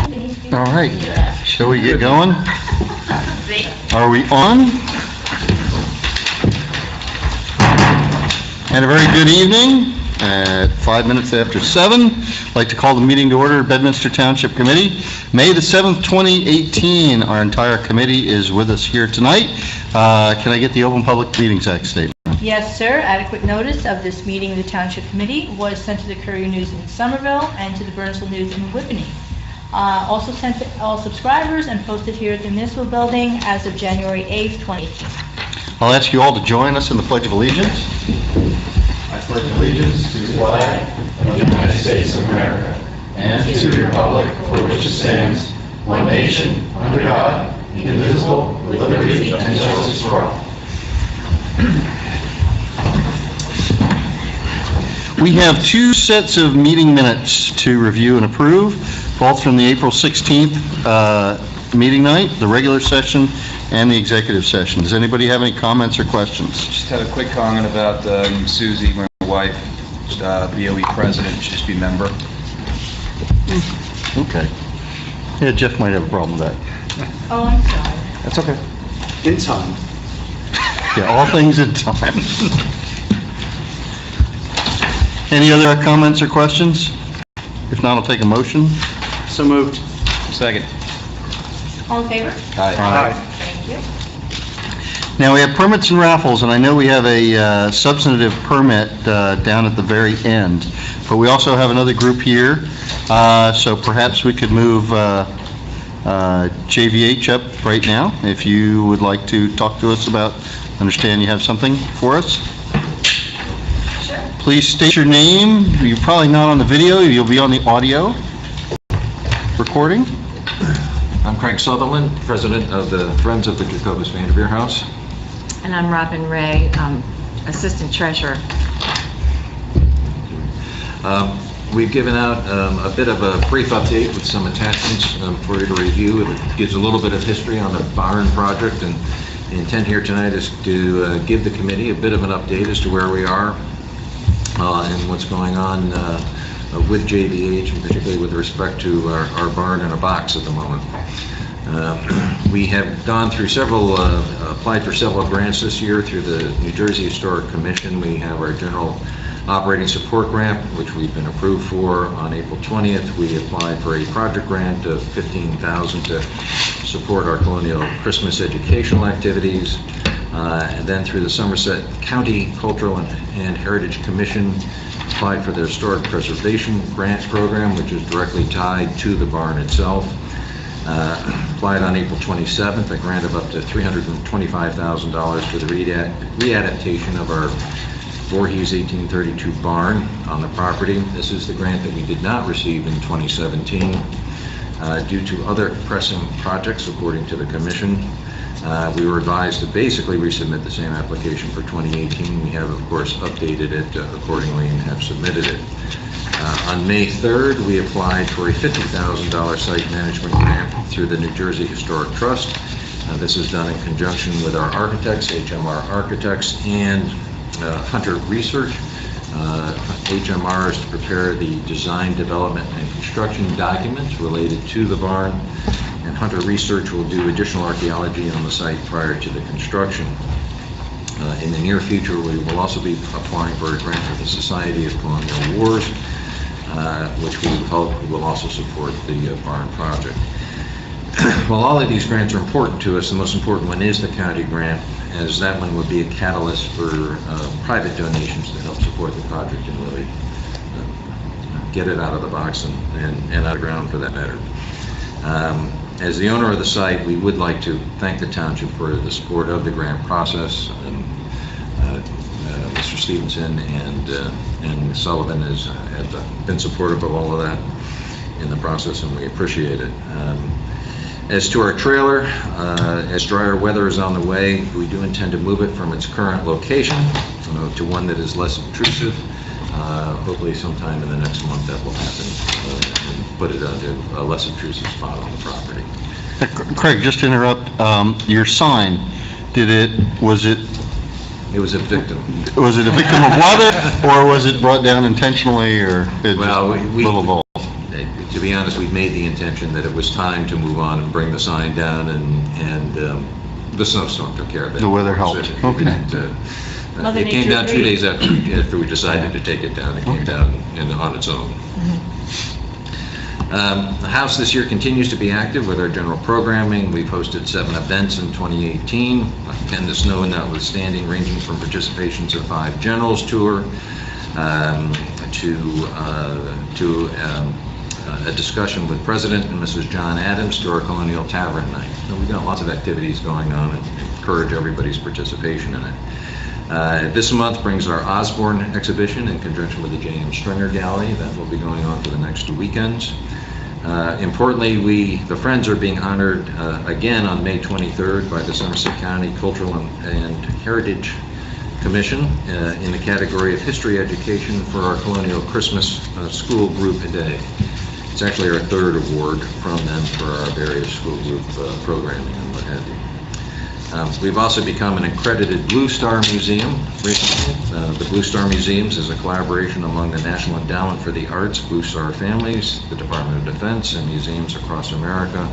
All right, shall we get going? Are we on? And a very good evening at 5 minutes after 7. I'd like to call the meeting to order, Bedminster Township Committee. May the 7th, 2018. Our entire committee is with us here tonight. Can I get the Open Public Meetings Act statement? Yes, sir. Adequate notice of this meeting of the Township Committee was sent to the Courier News in Somerville and to the Burnsville News in Whippany. Also sent to all subscribers and posted here at the Municipal Building as of January 8th, 2018. I'll ask you all to join us in the Pledge of Allegiance. I pledge allegiance to the flag of the United States of America and to the republic for which it stands, one nation, under God, indivisible, with liberty and justice for all. We have two sets of meeting minutes to review and approve, both from the April 16th meeting night, the regular session, and the executive session. Does anybody have any comments or questions? Just have a quick comment about Susie, my wife, BOE president, should just be member. Okay. Yeah, Jeff might have a problem with that. Oh, I'm sorry. That's okay. In time. Yeah, all things in time. Any other comments or questions? If not, I'll take a motion. So moved. Second. All in favor? Aye. Thank you. Now, we have permits and raffles, and I know we have a substantive permit down at the very end, but we also have another group here, so perhaps we could move JVH up right now, if you would like to talk to us about, understand you have something for us. Sure. Please state your name. You're probably not on the video, you'll be on the audio recording. I'm Craig Sutherland, president of the Friends of the Jacobus Vanderveer House. And I'm Robin Ray, assistant treasurer. We've given out a bit of a brief update with some attachments for you to review. It gives a little bit of history on the barn project, and the intent here tonight is to give the committee a bit of an update as to where we are and what's going on with JVH, and particularly with respect to our barn in a box at the moment. We have gone through applied for several grants this year through the New Jersey Historic Commission. We have our general operating support grant, which we've been approved for. On April 20th, we applied for a project grant of $15,000 to support our colonial Christmas educational activities. And then through the Somerset County Cultural and Heritage Commission, applied for their historic preservation grant program, which is directly tied to the barn itself. Applied on April 27th, a grant of up to $325,000 for the readaptation of our Voorhees 1832 barn on the property. This is the grant that we did not receive in 2017 due to other pressing projects, according to the commission. We were advised to basically resubmit the same application for 2018. We have, of course, updated it accordingly and have submitted it. On May 3rd, we applied for a $50,000 site management grant through the New Jersey Historic Trust. This is done in conjunction with our architects, HMR Architects, and Hunter Research. HMR is to prepare the design, development, and construction documents related to the barn, and Hunter Research will do additional archaeology on the site prior to the construction. In the near future, we will also be applying for a grant for the Society of Colonial Wars, which we hope will also support the barn project. While all of these grants are important to us, the most important one is the county grant, as that one would be a catalyst for private donations to help support the project and really get it out of the box and out of the ground for that matter. As the owner of the site, we would like to thank the township for the support of the grant process. Mr. Stevenson and Ms. Sullivan have been supportive of all of that in the process, and we appreciate it. As to our trailer, as drier weather is on the way, we do intend to move it from its current location to one that is less intrusive. Hopefully sometime in the next month that will happen, and put it onto a less intrusive spot on the property. Craig, just to interrupt, your sign, was it It was a victim. Was it a victim of weather, or was it brought down intentionally, or Well, little of both? To be honest, we'd made the intention that it was time to move on and bring the sign down, and the snowstorm took care of it. The weather helped. Okay. Mother It came Nature down 2 agreed. days after we decided to take it down. It came down on its own. The House this year continues to be active with our general programming. We've hosted 7 events in 2018, again, the snow notwithstanding, ranging from participations of 5 Generals Tour to a discussion with President and Mrs. John Adams to our Colonial Tavern night. So we've got lots of activities going on and encourage everybody's participation in it. This month brings our Osborne exhibition in conjunction with the J.M. Stringer Gallery. That will be going on for the next 2 weekends. Importantly, the Friends are being honored again on May 23rd by the Somerset County Cultural and Heritage Commission in the category of History Education for our Colonial Christmas School Group Day. It's actually our 3rd award from them for our various school group programming and what have you. We've also become an accredited Blue Star Museum recently. The Blue Star Museums is a collaboration among the National Endowment for the Arts, Blue Star Families, the Department of Defense, and museums across America.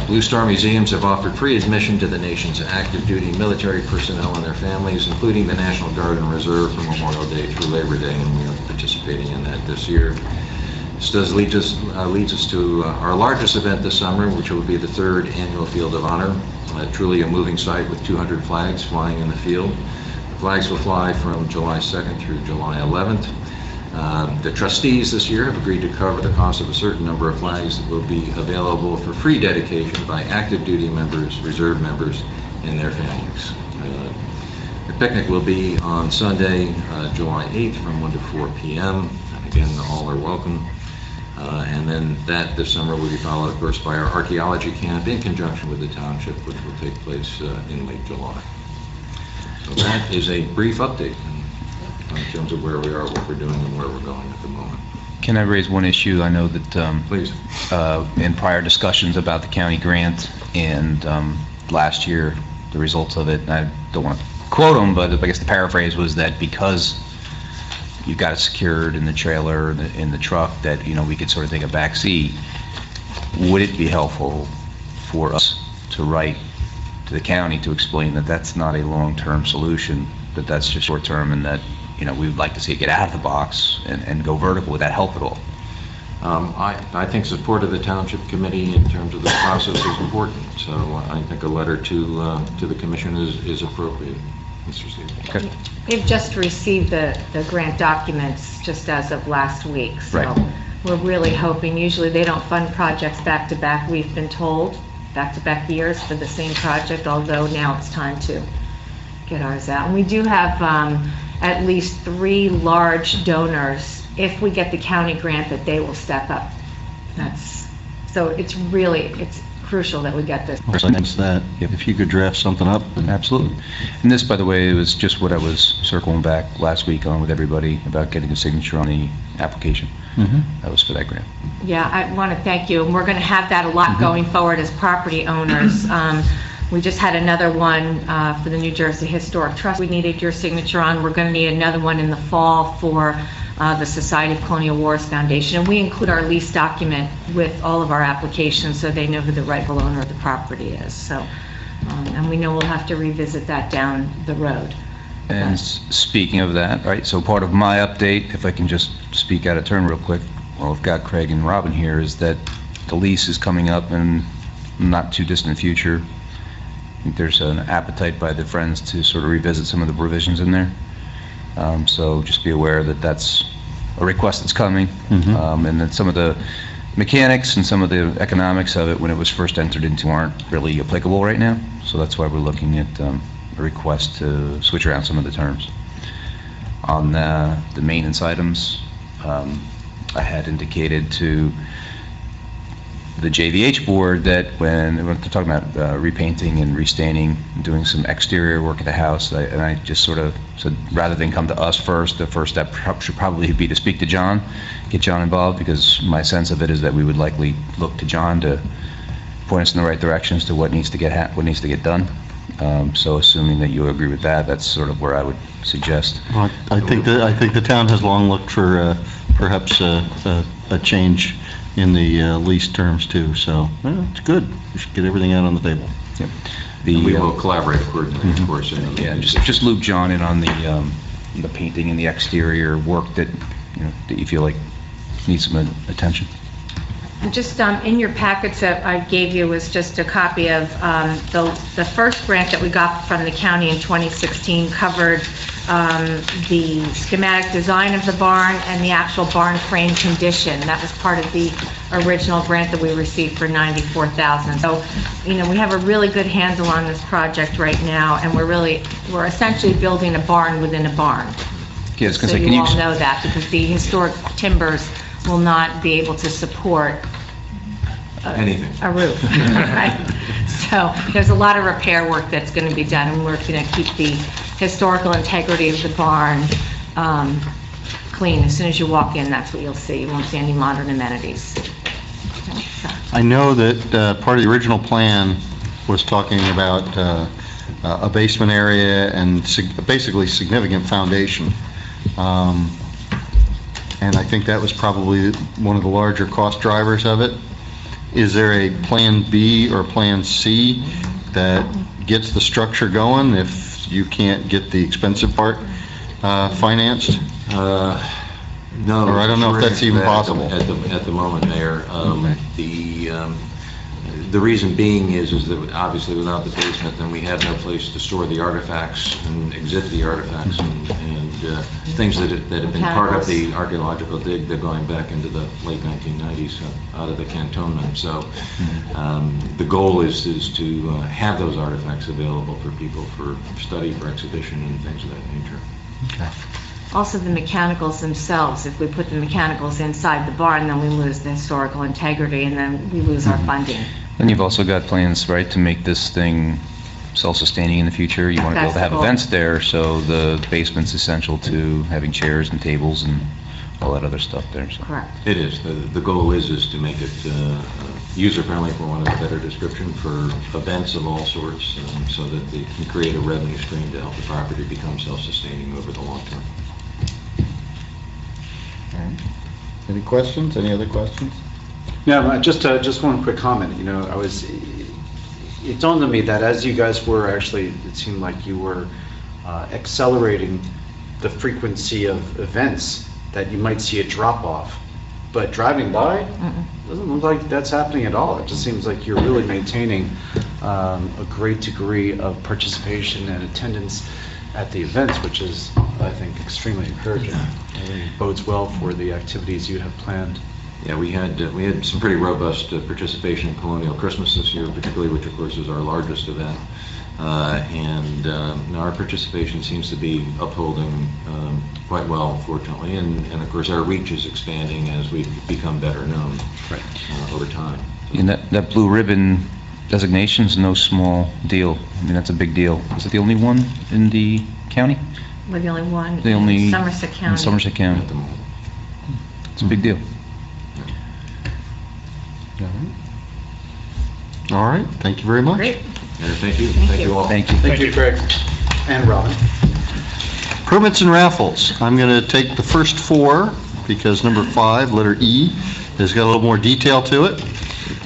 Blue Star Museums have offered free admission to the nation's active duty military personnel and their families, including the National Guard and Reserve from Memorial Day through Labor Day, and we are participating in that this year. This leads us to our largest event this summer, which will be the 3rd annual Field of Honor. Truly a moving sight with 200 flags flying in the field. The flags will fly from July 2nd through July 11th. The trustees this year have agreed to cover the cost of a certain number of flags that will be available for free dedication by active duty members, reserve members, and their families. The picnic will be on Sunday, July 8th from 1 to 4 p.m. Again, all are welcome. And then this summer will be followed, of course, by our archaeology camp in conjunction with the township, which will take place in late July. So that is a brief update in terms of where we are, what we're doing, and where we're going at the moment. Can I raise one issue? I know that Please. in prior discussions about the county grant and last year, the results of it, I don't want to quote them, but I guess the paraphrase was that because you got it secured in the trailer, in the truck, that, you know, we could sort of take a back seat. Would it be helpful for us to write to the county to explain that that's not a long-term solution, that that's just short-term, and that, you know, we would like to see it get out of the box and go vertical? Would that help at all? I think support of the Township Committee in terms of the process is important, so I think a letter to the Commission is appropriate. Mr. Stevens. Okay. We've just received the grant documents just as of last week, so Right. we're really hoping, usually they don't fund projects back to back, we've been told, back to back years for the same project, although now it's time to get ours out. And we do have at least 3 large donors. If we get the county grant, that they will step up. So it's crucial that we get this. Against that, if you could draft something up. Absolutely. And this, by the way, was just what I was circling back last week on with everybody about getting a signature on the application. That was for that grant. Yeah, I want to thank you, and we're going to have that a lot going forward as property owners. We just had another one for the New Jersey Historic Trust we needed your signature on. We're going to need another one in the fall for the Society of Colonial Wars Foundation. And we include our lease document with all of our applications so they know who the rightful owner of the property is. So, and we know we'll have to revisit that down the road. And speaking of that, right, so part of my update, if I can just speak out of turn real quick, while I've got Craig and Robin here, is that the lease is coming up in not too distant future. I think there's an appetite by the Friends to sort of revisit some of the provisions in there. So just be aware that that's a request that's coming, and that some of the mechanics and some of the economics of it when it was first entered into aren't really applicable right now. So that's why we're looking at a request to switch around some of the terms. On the maintenance items, I had indicated to the JVH board that when we're talking about repainting and restaining, doing some exterior work at the house, and I just sort of said, rather than come to us first, the first step should probably be to speak to John, get John involved, because my sense of it is that we would likely look to John to point us in the right direction as to what needs to get done. So assuming that you agree with that, that's sort of where I would suggest. Well, I think the town has long looked for perhaps a change in the lease terms too, so it's good. We should get everything out on the table. Yep. And we will collaborate accordingly, of course. Yeah, just loop John in on the painting and the exterior work that, that you feel like needs some attention. And just in your packets that I gave you was just a copy of the first grant that we got from the county in 2016 covered the schematic design of the barn and the actual barn frame condition. That was part of the original grant that we received for $94,000. So, we have a really good handle on this project right now, and we're essentially building a barn within a barn. Yeah, I was gonna So say, can you you all know that, because the historic timbers will not be able to support Anything. a roof. Right? So there's a lot of repair work that's going to be done, and we're going to keep the historical integrity of the barn clean. As soon as you walk in, that's what you'll see. You won't see any modern amenities. So. I know that part of the original plan was talking about a basement area and basically significant foundation. And I think that was probably one of the larger cost drivers of it. Is there a plan B or plan C that gets the structure going if you can't get the expensive part financed? No. Or I don't know if that's even possible. At the moment, Mayor. Okay. The reason being is that obviously without the basement, then we have no place to store the artifacts and exhibit the artifacts and things that have been part of the archaeological dig. They're going back into the late 1990s out of the cantonment. So the goal is to have those artifacts available for people for study, for exhibition, and things of that nature. Okay. Also, the mechanicals themselves, if we put the mechanicals inside the barn, then we lose the historical integrity, and then we lose our funding. And you've also got plans, right, to make this thing self-sustaining in the future. You want to be able to have Accessible. events there, so the basement's essential to having chairs and tables and all that other stuff there. So. Correct. It is. The goal is to make it user-friendly, for want of a better description, for events of all sorts, so that they can create a revenue stream to help the property become self-sustaining over the long term. Any questions? Any other questions? No, just one quick comment. It dawned on me that as you guys were actually, it seemed like you were accelerating the frequency of events, that you might see a drop off. But driving by, doesn't look like that's happening at all. It just seems like you're really maintaining a great degree of participation and attendance at the events, which is, I think, extremely encouraging. It bodes well for the activities you have planned. Yeah, we had some pretty robust participation in Colonial Christmas this year, particularly, which of course is our largest event. Our participation seems to be upholding quite well, fortunately, and of course our reach is expanding as we become better known over time. And that blue ribbon designation is no small deal. I mean, that's a big deal. Is it the only one in the county? We're the only one The only in Somerset County. In Somerset County. At the moment. It's a big deal. All right, thank you very much. Great. Thank you. Thank Thank you. you all. Thank you. Thank you, Craig. And Robin. Permits and raffles. I'm going to take the first four because number 5, letter E, has got a little more detail to it.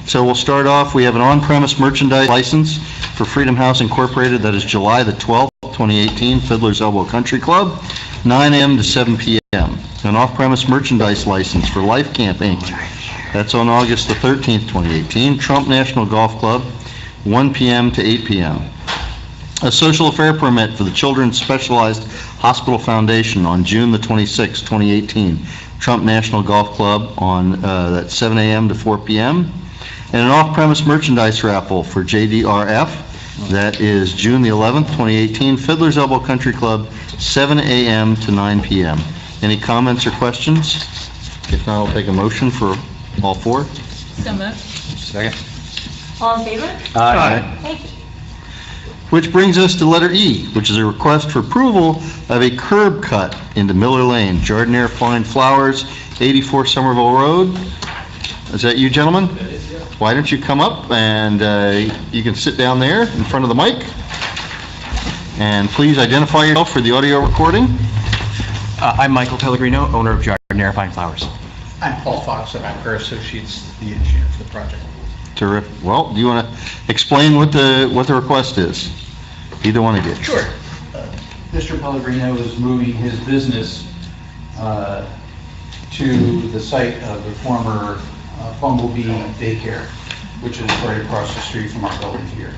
So we'll start off, we have an on-premise merchandise license for Freedom House Incorporated. That is July the 12th, 2018, Fiddler's Elbow Country Club, 9 a.m. to 7 p.m. An off-premise merchandise license for Life Camp Inc. That's on August the 13th, 2018, Trump National Golf Club, 1 p.m. to 8 p.m. A social affair permit for the Children's Specialized Hospital Foundation on June the 26th, 2018, Trump National Golf Club on that's 7 a.m. to 4 p.m. And an off-premise merchandise raffle for JDRF. That is June the 11th, 2018, Fiddler's Elbow Country Club, 7 a.m. to 9 p.m. Any comments or questions? If not, I'll take a motion for all four. So moved. Second. All in favor? Aye. Thank you. Which brings us to letter E, which is a request for approval of a curb cut into Miller Lane, Jardiniere Fine Flowers, 84 Somerville Road. Is that you, gentlemen? Why don't you come up and you can sit down there in front of the mic. And please identify yourself for the audio recording. I'm Michael Pellegrino, owner of Jardiniere Fine Flowers. I'm Paul Fox, and I'm her associate's the engineer for the project. Terrific. Well, do you want to explain what the request is? Either one of you. Sure. Mr. Pellegrino is moving his business to the site of the former Bumblebee Daycare, which is right across the street from our building here.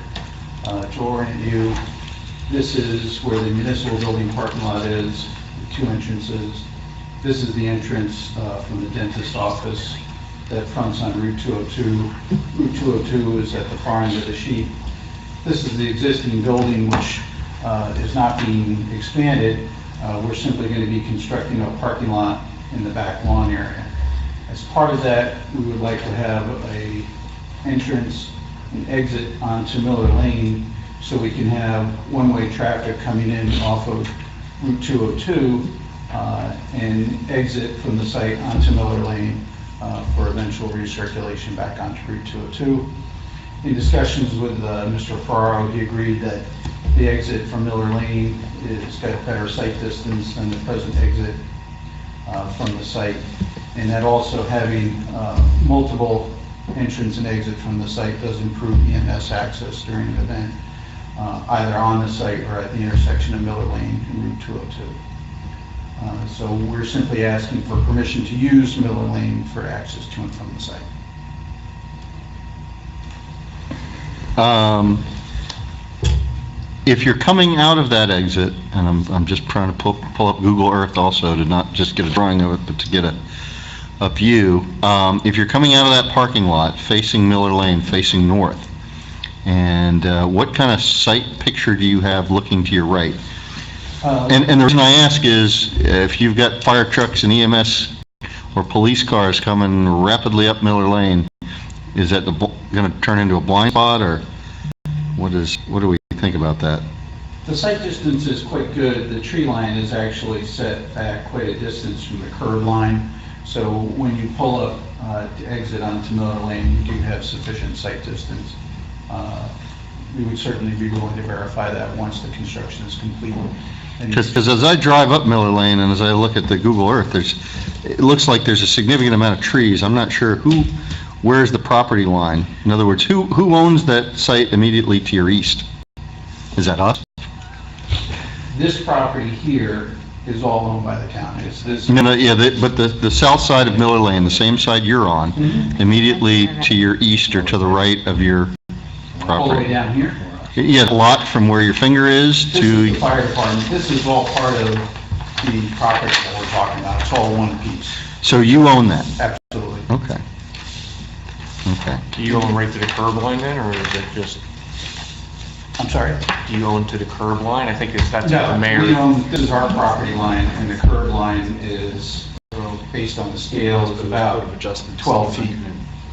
To orient you, this is where the municipal building parking lot is, the two entrances. This is the entrance from the dentist's office that fronts on Route 202. Route 202 is at the far end of the sheet. This is the existing building, which is not being expanded. We're simply going to be constructing a parking lot in the back lawn area. As part of that, we would like to have a entrance and exit onto Miller Lane so we can have one-way traffic coming in off of Route 202 and exit from the site onto Miller Lane for eventual recirculation back onto Route 202. In discussions with Mr. Ferraro, he agreed that the exit from Miller Lane has got a better sight distance than the present exit from the site, and that also having multiple entrance and exit from the site does improve EMS access during an event, either on the site or at the intersection of Miller Lane and Route 202. So we're simply asking for permission to use Miller Lane for access to and from the site. If you're coming out of that exit, and I'm just trying to pull up Google Earth also to not just get a drawing of it, but to get a view. If you're coming out of that parking lot facing Miller Lane, facing north, and what kind of sight picture do you have looking to your right? And the reason I ask is if you've got fire trucks and EMS or police cars coming rapidly up Miller Lane, is that going to turn into a blind spot, or what do we think about that? The sight distance is quite good. The tree line is actually set back quite a distance from the curb line. So when you pull up to exit onto Miller Lane, you do have sufficient sight distance. We would certainly be willing to verify that once the construction is complete. Because as I drive up Miller Lane and as I look at the Google Earth, it looks like there's a significant amount of trees. I'm not sure where's the property line? In other words, who owns that site immediately to your east? Is that us? This property here is all owned by the town. It's this. No, yeah, but the south side of Miller Lane, the same side you're on, immediately to your east or to the right of your property. All the way down here. Yeah, a lot from where your finger is This to... is the fire department. This is all part of the property that we're talking about. It's all one piece. So you own that? Absolutely. Okay. Okay. Do you own right to the curb line then, or is it just, I'm sorry? do you own to the curb line? I think that's what No, the mayor... we own, this is our property line, and the curb line is, based on the scale, is about 12 feet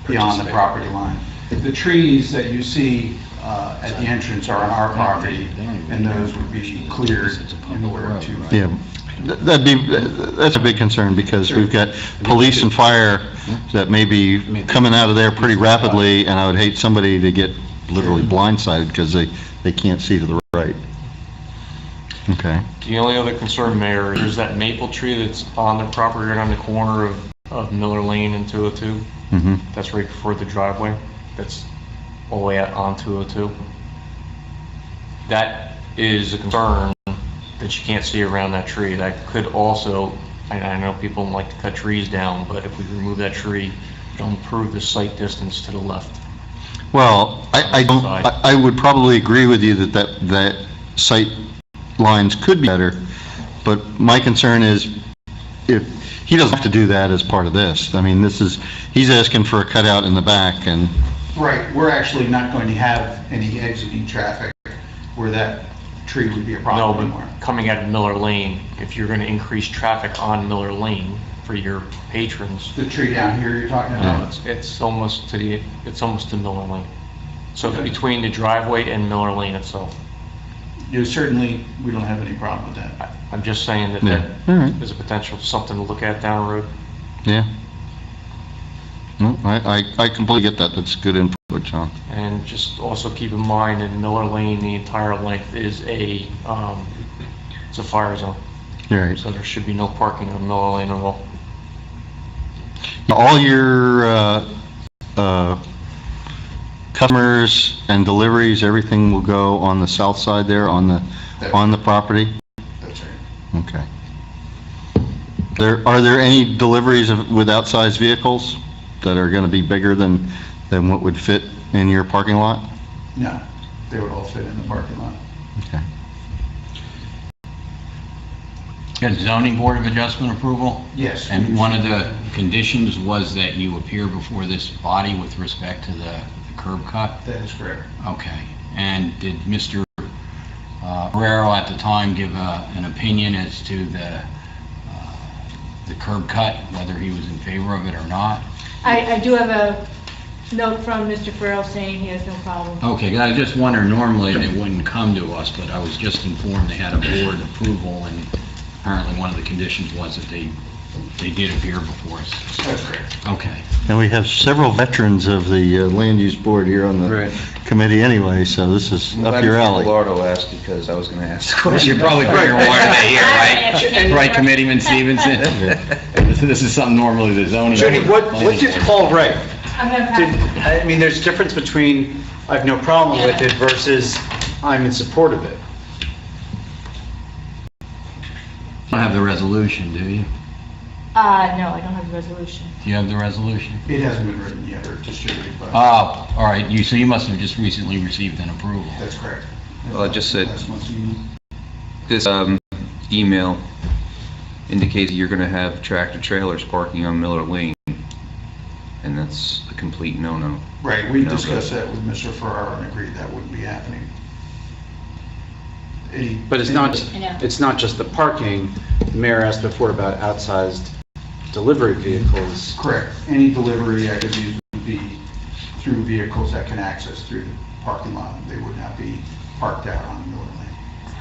beyond the property line. The trees that you see at the entrance are on our property, and those would be cleared in order to... Yeah, that's a big concern because we've got police and fire that may be coming out of there pretty rapidly, and I would hate somebody to get literally blindsided because they can't see to the right. Okay. The only other concern, Mayor, is that maple tree that's on the property right on the corner of Miller Lane and 202. Mm-hmm. That's right before the driveway. That's all the way out on 202. That is a concern that you can't see around that tree. That could also, I know people don't like to cut trees down, but if we remove that tree, it'll improve the sight distance to the left. Well, I would probably agree with you that sight lines could be better, but my concern is if he doesn't have to do that as part of this. I mean, he's asking for a cutout in the back and... Right, we're actually not going to have any exiting traffic where that tree would be a No, problem anymore. but coming out of Miller Lane, if you're going to increase traffic on Miller Lane for your patrons, The tree down here you're talking about? it's almost to Miller Lane. So between the driveway and Miller Lane itself. Certainly, we don't have any problem with that. I'm just saying that Yeah, all right. there's a potential, something to look at down the road. Yeah. No, I completely get that. That's good input, John. And just also keep in mind, in Miller Lane, the entire length is it's a fire zone. You're right. So there should be no parking on Miller Lane at all. All your customers and deliveries, everything will go on the south side there, on the property? That's right. Okay. Are there any deliveries with outsized vehicles that are going to be bigger than what would fit in your parking lot? No, they would all fit in the parking lot. Okay. Got zoning board of adjustment approval? Yes. And one of the conditions was that you appear before this body with respect to the curb cut? That is correct. Okay. And did Mr. Ferrero at the time give an opinion as to the curb cut, whether he was in favor of it or not? I do have a note from Mr. Farrell saying he has no problem. Okay, 'cause I just wonder, normally they wouldn't come to us, but I was just informed they had a board approval, and apparently one of the conditions was that they did appear before us. That's correct. Okay. And we have several veterans of the land use board here on the committee anyway, so this is up your alley. Lardo asked because I was going to ask the question. You're probably figuring why are they here, right? Right, Committeeman Stevenson? This is something normally the zoning. Judy, what did Paul write? I'm gonna pass. I mean, there's a difference between I have no problem with it versus I'm in support of it. You don't have the resolution, do you? No, I don't have the resolution. Do you have the resolution? It hasn't been written yet or distributed, but Oh, all right, so you must have just recently received an approval. that's correct. Well, I just said- Last month's meeting. This email indicates that you're going to have tractor trailers parking on Miller Lane, and that's a complete no-no. Right, we No, discussed that with Mr. Ferraro and agreed that wouldn't be happening. But it's not just the parking. The mayor asked before about outsized delivery vehicles. Correct. Any delivery activities would be through vehicles that can access through the parking lot. They would not be parked out on Miller Lane.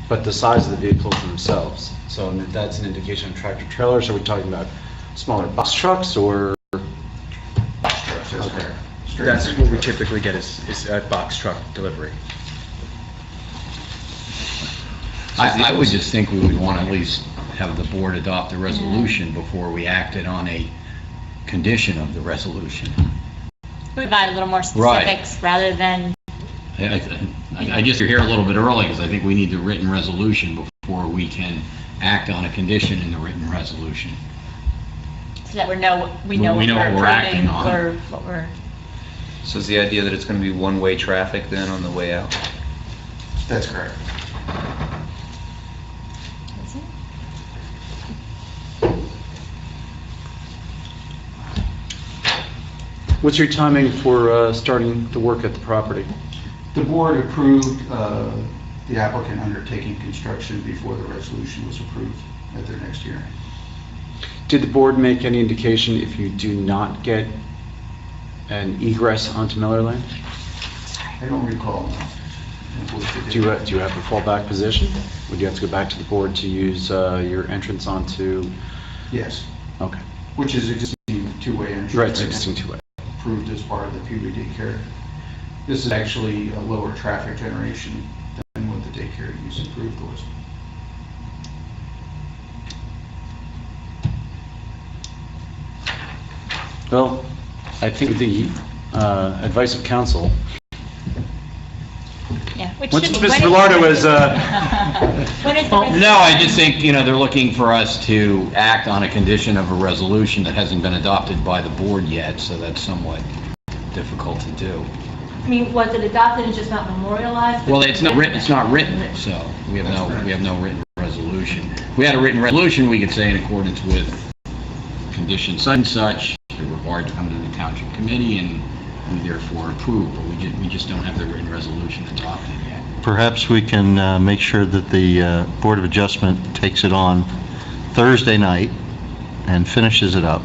But the size of the vehicles themselves. So I mean, that's an indication of tractor trailers. Are we talking about smaller box trucks or? Box trucks, that's correct. Straight That's box what we trucks. typically get is a box truck delivery. I would just think we would want to at least have the board adopt a resolution before we acted on a condition of the resolution. Provide a little more Right. specifics rather than, I just, you're here a little bit early because I think we need the written resolution before we can act on a condition in the written resolution. so that we know We know what we're acting on. or what we're, So is the idea that it's going to be one-way traffic then on the way out? That's correct. What's your timing for starting the work at the property? The board approved the applicant undertaking construction before the resolution was approved at their next hearing. Did the board make any indication if you do not get an egress onto Miller Lane? I don't recall. Do you have a fallback position? Would you have to go back to the board to use your entrance onto? Yes, Okay. which is existing two-way entrance. Right, it's right now. existing two-way. Approved as part of the Pee-wee daycare. This is actually a lower traffic generation than what the daycare use approved was. Well, I think the advice of counsel. yeah. Which Once should- Mr. when is- Velardo is, When is the No, I just think, they're looking for us to act on a condition of a resolution that hasn't been adopted by the board yet, so that's somewhat difficult to do. I mean, was it adopted and just not memorialized? Well, it's not written, so we have no written resolution. If we had a written resolution, we could say in accordance with conditions such and such, they're required to come to the township committee and we therefore approve, but we just don't have the written resolution adopted yet. Perhaps we can make sure that the Board of Adjustment takes it on Thursday night and finishes it up.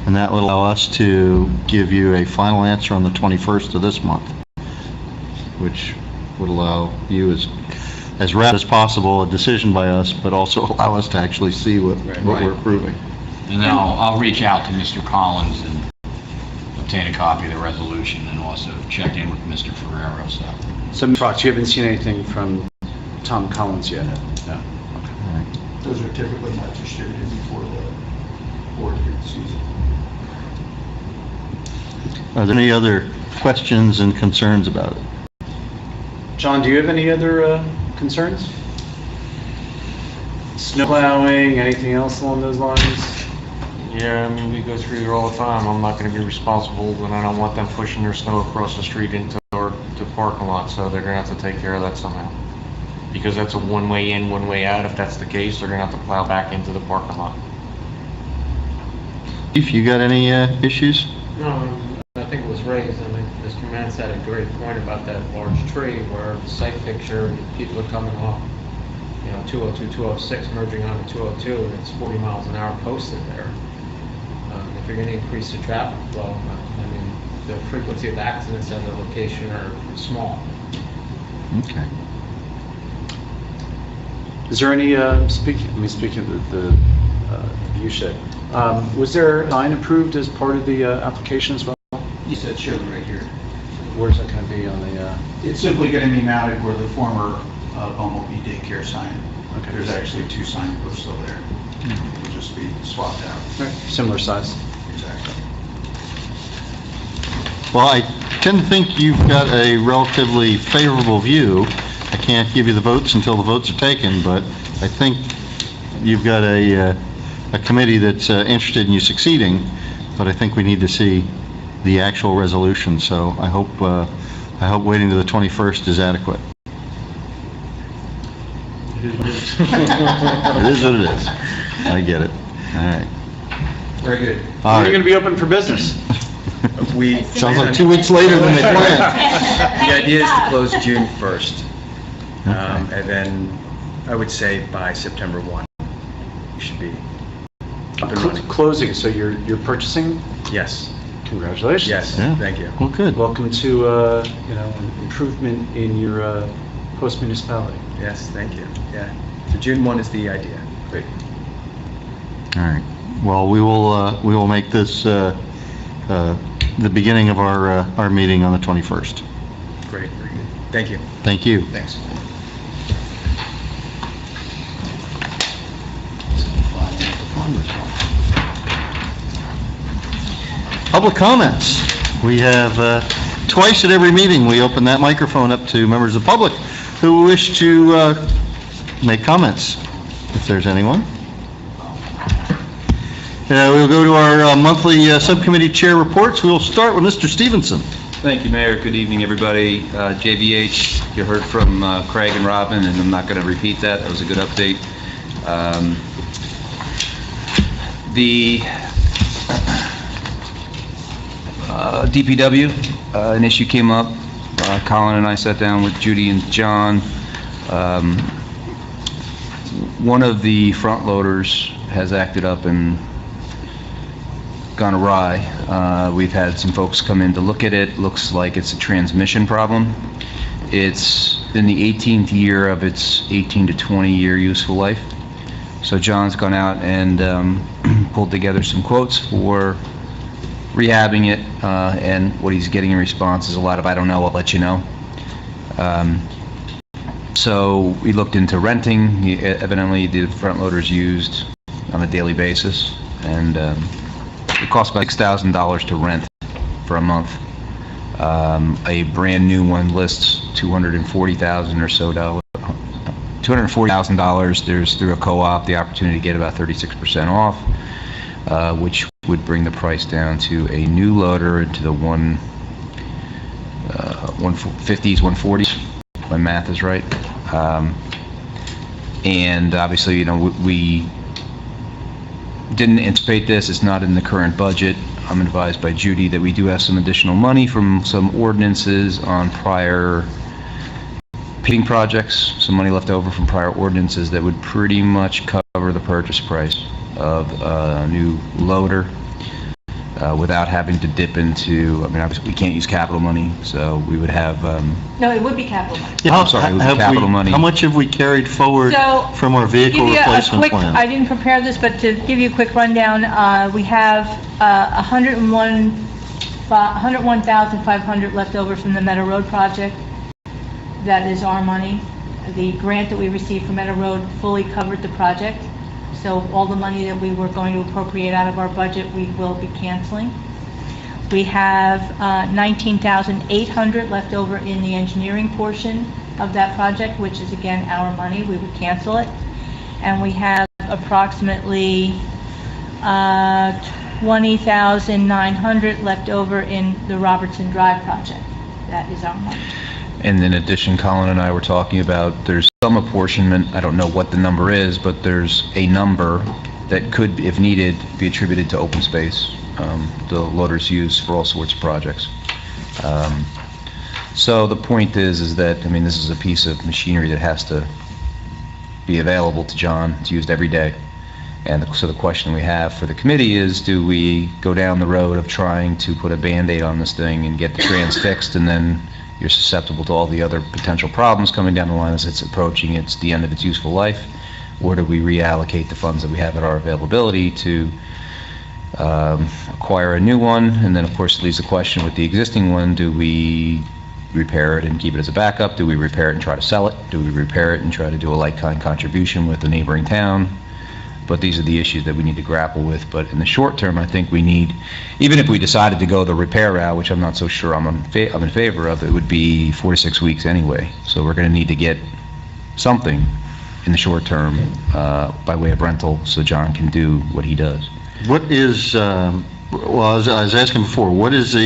And that will allow us to give you a final answer on the 21st of this month, which would allow you as rapid as possible, a decision by us, but also allow us to actually see what we're approving. And then I'll reach out to Mr. Collins and obtain a copy of the resolution and also check in with Mr. Ferrero, so. so Ms. Fox, you haven't seen anything from Tom Collins yet? No. Those are typically not distributed before the board sees it. Are there any other questions and concerns about it? John, do you have any other concerns? Snow plowing, anything else along those lines? Yeah, I mean, we go through here all the time. I'm not gonna be responsible, and I don't want them pushing their snow across the street into our parking lot, so they're gonna have to take care of that somehow. Because that's a one-way in, one-way out. If that's the case, they're gonna have to plow back into the parking lot. If you got any issues? No, I think it was raised, I mean, Mr. Mance had a great point about that large tree where the site picture, people are coming off, 202, 206 merging onto 202, and it's 40 miles an hour posted there. If you're going to increase the traffic flow, I mean, the frequency of accidents at the location are small. Okay. Is there any, speaking of the view shed, was there a sign approved as part of the application as well? You said shown right here. Where's that going to be on the, It's simply going to be mounted where the former Bumblebee daycare sign. Okay. There's actually 2 signposts still there. It'll just be swapped out. similar size? Exactly. Well, I tend to think you've got a relatively favorable view. I can't give you the votes until the votes are taken, but I think you've got a committee that's interested in you succeeding, but I think we need to see the actual resolution, so I hope waiting to the 21st is adequate. It is what it is. I get it. All right. Very good. All When are you right. going to be open for business? We, Sounds like 2 weeks later than they planned. the idea is to close June 1st. Okay. And then I would say by September 1, we should be up and running. Closing, so you're purchasing? Yes, Congratulations. yes, Yeah. thank you. Well, good. Welcome to, an improvement in your host municipality. Yes, thank you. Yeah, so June 1 is the idea. Great. All right. Well, we will make this the beginning of our meeting on the 21st. Great, very good. Thank you. Thank you. Thanks. Public comments. We have twice at every meeting, we open that microphone up to members of the public who wish to make comments, if there's anyone. We'll go to our monthly subcommittee chair reports. We'll start with Mr. Stevenson. Thank you, Mayor. Good evening, everybody. JVH, you heard from Craig and Robin, and I'm not going to repeat that. That was a good update. The DPW, an issue came up. Colin and I sat down with Judy and John. One of the front loaders has acted up and gone awry. We've had some folks come in to look at it. Looks like it's a transmission problem. It's in the 18th year of its 18 to 20 year useful life. So John's gone out and pulled together some quotes for rehabbing it, and what he's getting in response is a lot of, I don't know, I'll let you know. So we looked into renting. Evidently the front loader's used on a daily basis, and it costs about $6,000 to rent for a month. A brand new one lists $240,000 or so dollars. $240,000. There's, through a co-op, the opportunity to get about 36% off, which would bring the price down to a new loader into the 150s, 140s. My math is right. And obviously, we didn't anticipate this. It's not in the current budget. I'm advised by Judy that we do have some additional money from some ordinances on prior paving projects, some money left over from prior ordinances that would pretty much cover the purchase price of a new loader without having to dip into, I mean, obviously we can't use capital money, so we would have, No, it would be capital money. Yeah, I'm sorry, it was capital money. How much have we carried forward So, from our vehicle Give you a replacement quick, plan? I didn't prepare this, but to give you a quick rundown, we have 101,500 left over from the Meadow Road project. That is our money. The grant that we received from Meadow Road fully covered the project. So all the money that we were going to appropriate out of our budget, we will be canceling. We have 19,800 left over in the engineering portion of that project, which is again our money. We would cancel it. And we have approximately 20,900 left over in the Robertson Drive project. That is our money. And in addition, Colin and I were talking about, there's some apportionment, I don't know what the number is, but there's a number that could, if needed, be attributed to open space, the loaders use for all sorts of projects. So the point is that, I mean, this is a piece of machinery that has to be available to John. It's used every day. And so the question we have for the committee is, do we go down the road of trying to put a Band-Aid on this thing and get the trans fixed, and then you're susceptible to all the other potential problems coming down the line as it's approaching the end of its useful life? Or do we reallocate the funds that we have at our availability to acquire a new one? And then, of course, it leaves the question with the existing one, do we repair it and keep it as a backup? Do we repair it and try to sell it? Do we repair it and try to do a like-kind contribution with the neighboring town? But these are the issues that we need to grapple with. But in the short term, I think we need, even if we decided to go the repair route, which I'm not so sure I'm in favor of, it would be 4 to 6 weeks anyway. So we're going to need to get something in the short term by way of rental so John can do what he does. What is, well, I was asking before, what is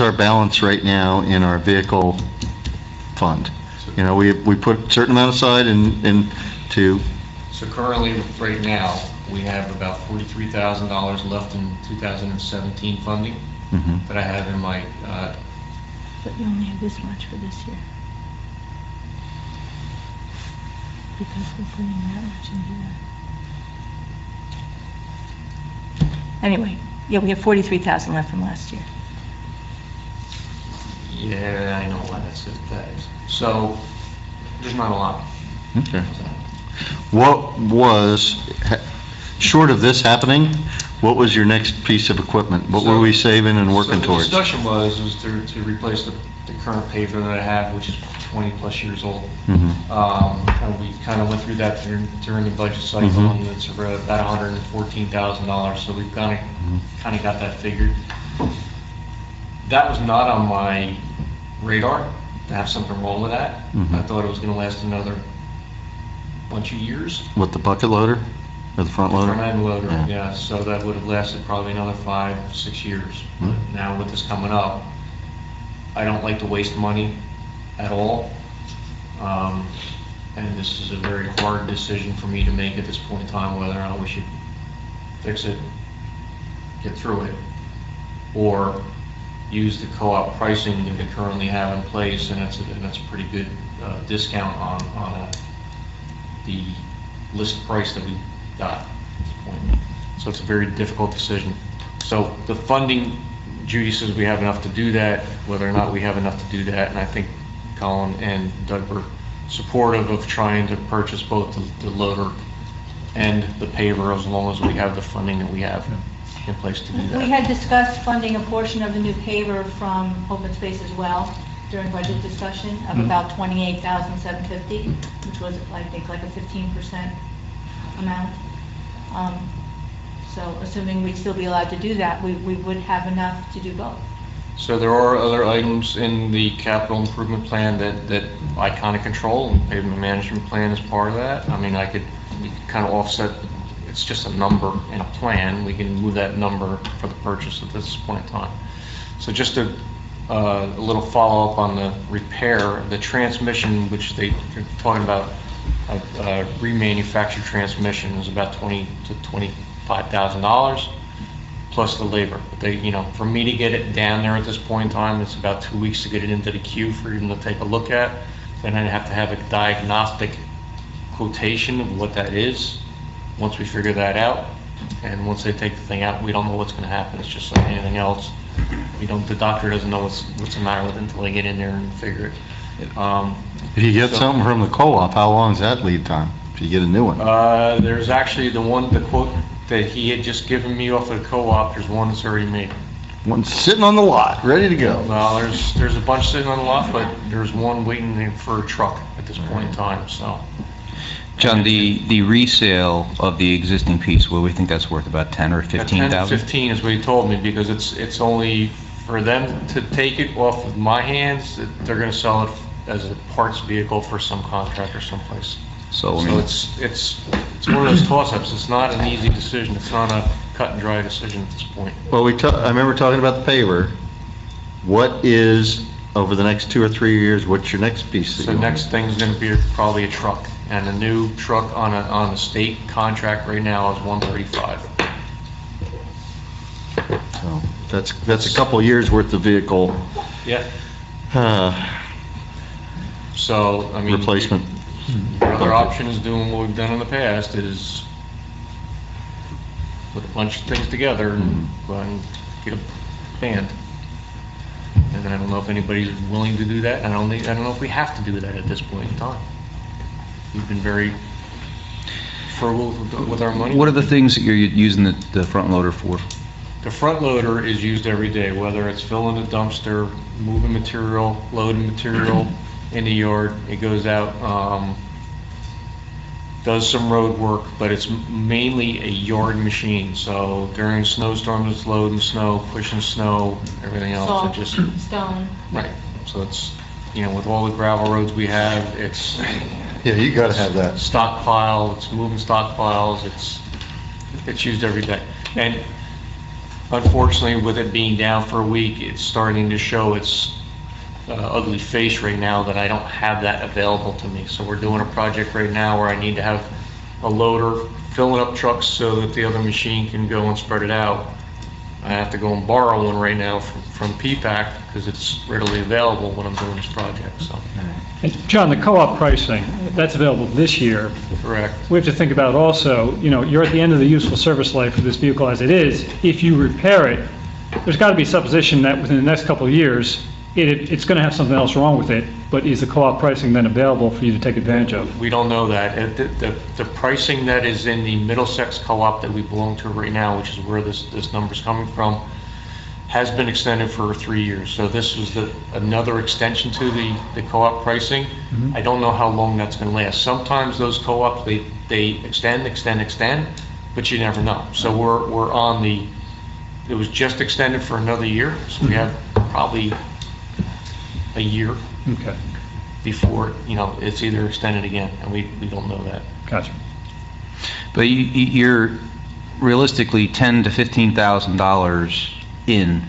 our balance right now in our vehicle fund? You know, we put a certain amount aside into. So currently, right now, we have about $43,000 left in 2017 funding that I have in my, But you only have this much for this year. Because we're putting that much in here. Anyway, yeah, we have 43,000 left from last year. yeah, I know why that is. So, there's not a lot. Okay. What was, short of this happening, what was your next piece of equipment? What were we saving and working So towards? the discussion was to replace the current paver that I have, which is 20-plus years old. Mhm. And we kind of went through that during the budget cycle, Mhm. and it's about $114,000, so we've kind of got that figured. That was not on my radar, to have something wrong with that. Mhm. I thought it was going to last another bunch of years. What, the bucket loader or the front loader? Front end loader, Yeah. yeah, so that would have lasted probably another 5, 6 years. Hmm. Now with this coming up, I don't like to waste money at all. And this is a very hard decision for me to make at this point in time, whether or not we should fix it, get through it, or use the co-op pricing that we currently have in place, and it's a pretty good discount on the list price that we got at this point. So it's a very difficult decision. So the funding, Judy says we have enough to do that, whether or not we have enough to do that, and I think Colin and Doug were supportive of trying to purchase both the loader and the paver, as long as we have the funding that we have in place to do that. We had discussed funding a portion of the new paver from open space as well during budget discussion of about $28,750, which was, I think, like a 15% amount. So assuming we'd still be allowed to do that, we would have enough to do both. So there are other items in the capital improvement plan that I kind of control, and pavement management plan is part of that. I mean, we could kind of offset, it's just a number in a plan. We can move that number for the purchase at this point in time. So just a little follow-up on the repair, the transmission, which they're talking about, remanufactured transmission is about $20,000 to $25,000 plus the labor. But they, for me to get it down there at this point in time, it's about 2 weeks to get it into the queue for them to take a look at. Then I'd have to have a diagnostic quotation of what that is. Once we figure that out, and once they take the thing out, we don't know what's going to happen. It's just like anything else. The doctor doesn't know what's the matter with it until they get in there and figure it. If you get something from the co-op, how long is that lead time? If you get a new one? There's actually the quote that he had just given me off of the co-op, there's one that's already made. One sitting on the lot, ready to go. Well, there's a bunch sitting on the lot, but there's one waiting for a truck at this point in time, so. John, the resale of the existing piece, well, we think that's worth about 10 or 15,000? 10 to 15 is what he told me, because it's only for them to take it off of my hands, they're gonna sell it as a parts vehicle for some contractor someplace. So, I So mean, it's one of those toss-ups. It's not an easy decision. It's not a cut and dry decision at this point. Well, I remember talking about the paver. What is, over the next 2 or 3 years, what's your next piece? that So you want? next thing's gonna be probably a truck, and a new truck on a state contract right now is 135. So that's a couple years worth of vehicle Yeah. uh, So, I mean. replacement. The other option is doing what we've done in the past, is put a bunch of things together and go out and get a band. And I don't know if anybody's willing to do that. I don't know if we have to do that at this point in time. We've been very frugal with our money. what are the things that you're using the front loader for? The front loader is used every day, whether it's filling a dumpster, moving material, loading material in the yard. It goes out, does some road work, but it's mainly a yard machine. So during snowstorms, it's loading snow, pushing snow, everything else. Salt, It just, stone. right. So it's, with all the gravel roads we have, it's Yeah, you gotta have that. stockpile, it's moving stockpiles, it's used every day. And unfortunately, with it being down for a week, it's starting to show its ugly face right now that I don't have that available to me. So we're doing a project right now where I need to have a loader filling up trucks so that the other machine can go and spread it out. I have to go and borrow one right now from PPAC because it's readily available when I'm doing this project, so. And John, the co-op pricing, that's available this year. Correct. We have to think about also, you're at the end of the useful service life of this vehicle as it is. If you repair it, there's got to be a supposition that within the next couple of years, it's going to have something else wrong with it, but is the co-op pricing then available for you to take advantage of? We don't know that. The pricing that is in the Middlesex co-op that we belong to right now, which is where this number's coming from, has been extended for 3 years. So this was another extension to the co-op pricing. I don't know how long that's going to last. Sometimes those co-ops, they extend, but you never know. So we're on it was just extended for another year, so we have probably a year Okay, before, it's either extended again, and we don't know that. gotcha. But you're realistically $10,000 to $15,000 in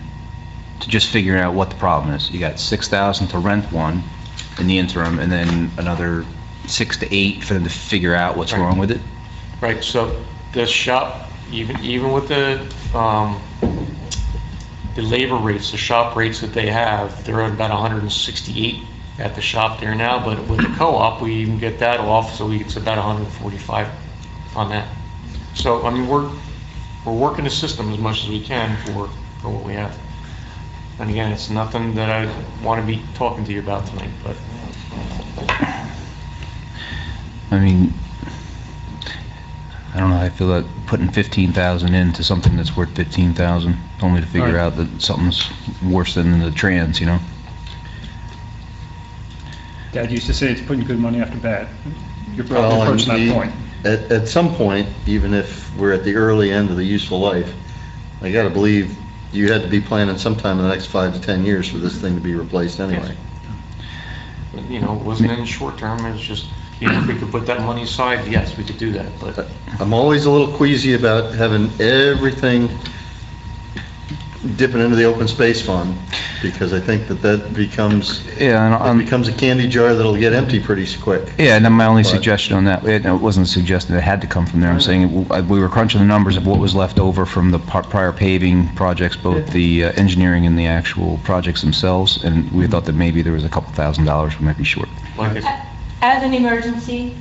to just figuring out what the problem is. You got $6,000 to rent one in the interim, and then another 6 to 8 for them to figure out what's Right. wrong with it. Right, so the shop, even with the labor rates, the shop rates that they have, they're at about 168 at the shop there now, but with the co-op, we even get that off, so it's about 145 on that. So, I mean, we're working the system as much as we can for what we have. And again, it's nothing that I want to be talking to you about tonight, but I mean, I don't know, I feel like putting 15,000 into something that's worth 15,000, only to figure Right. out that something's worse than the trans, Dad used to say it's putting good money after bad. You're Well, probably and approaching that point. At some point, even if we're at the early end of the useful life, I gotta believe you had to be planning sometime in the next 5 to 10 years for this thing to be replaced anyway. it wasn't in the short term, it was just, if we could put that money aside, yes, we could do that, but I'm always a little queasy about having everything dipping into the open space fund, because I think that becomes, Yeah, it becomes a candy jar that'll get empty pretty quick. Yeah, and then my only But- suggestion on that, it wasn't suggesting it had to come from there, I'm saying we were crunching the numbers of what was left over from the prior paving projects, both the engineering and the actual projects themselves, and we thought that maybe there was a couple $1,000s we might be short. like I said, As an emergency,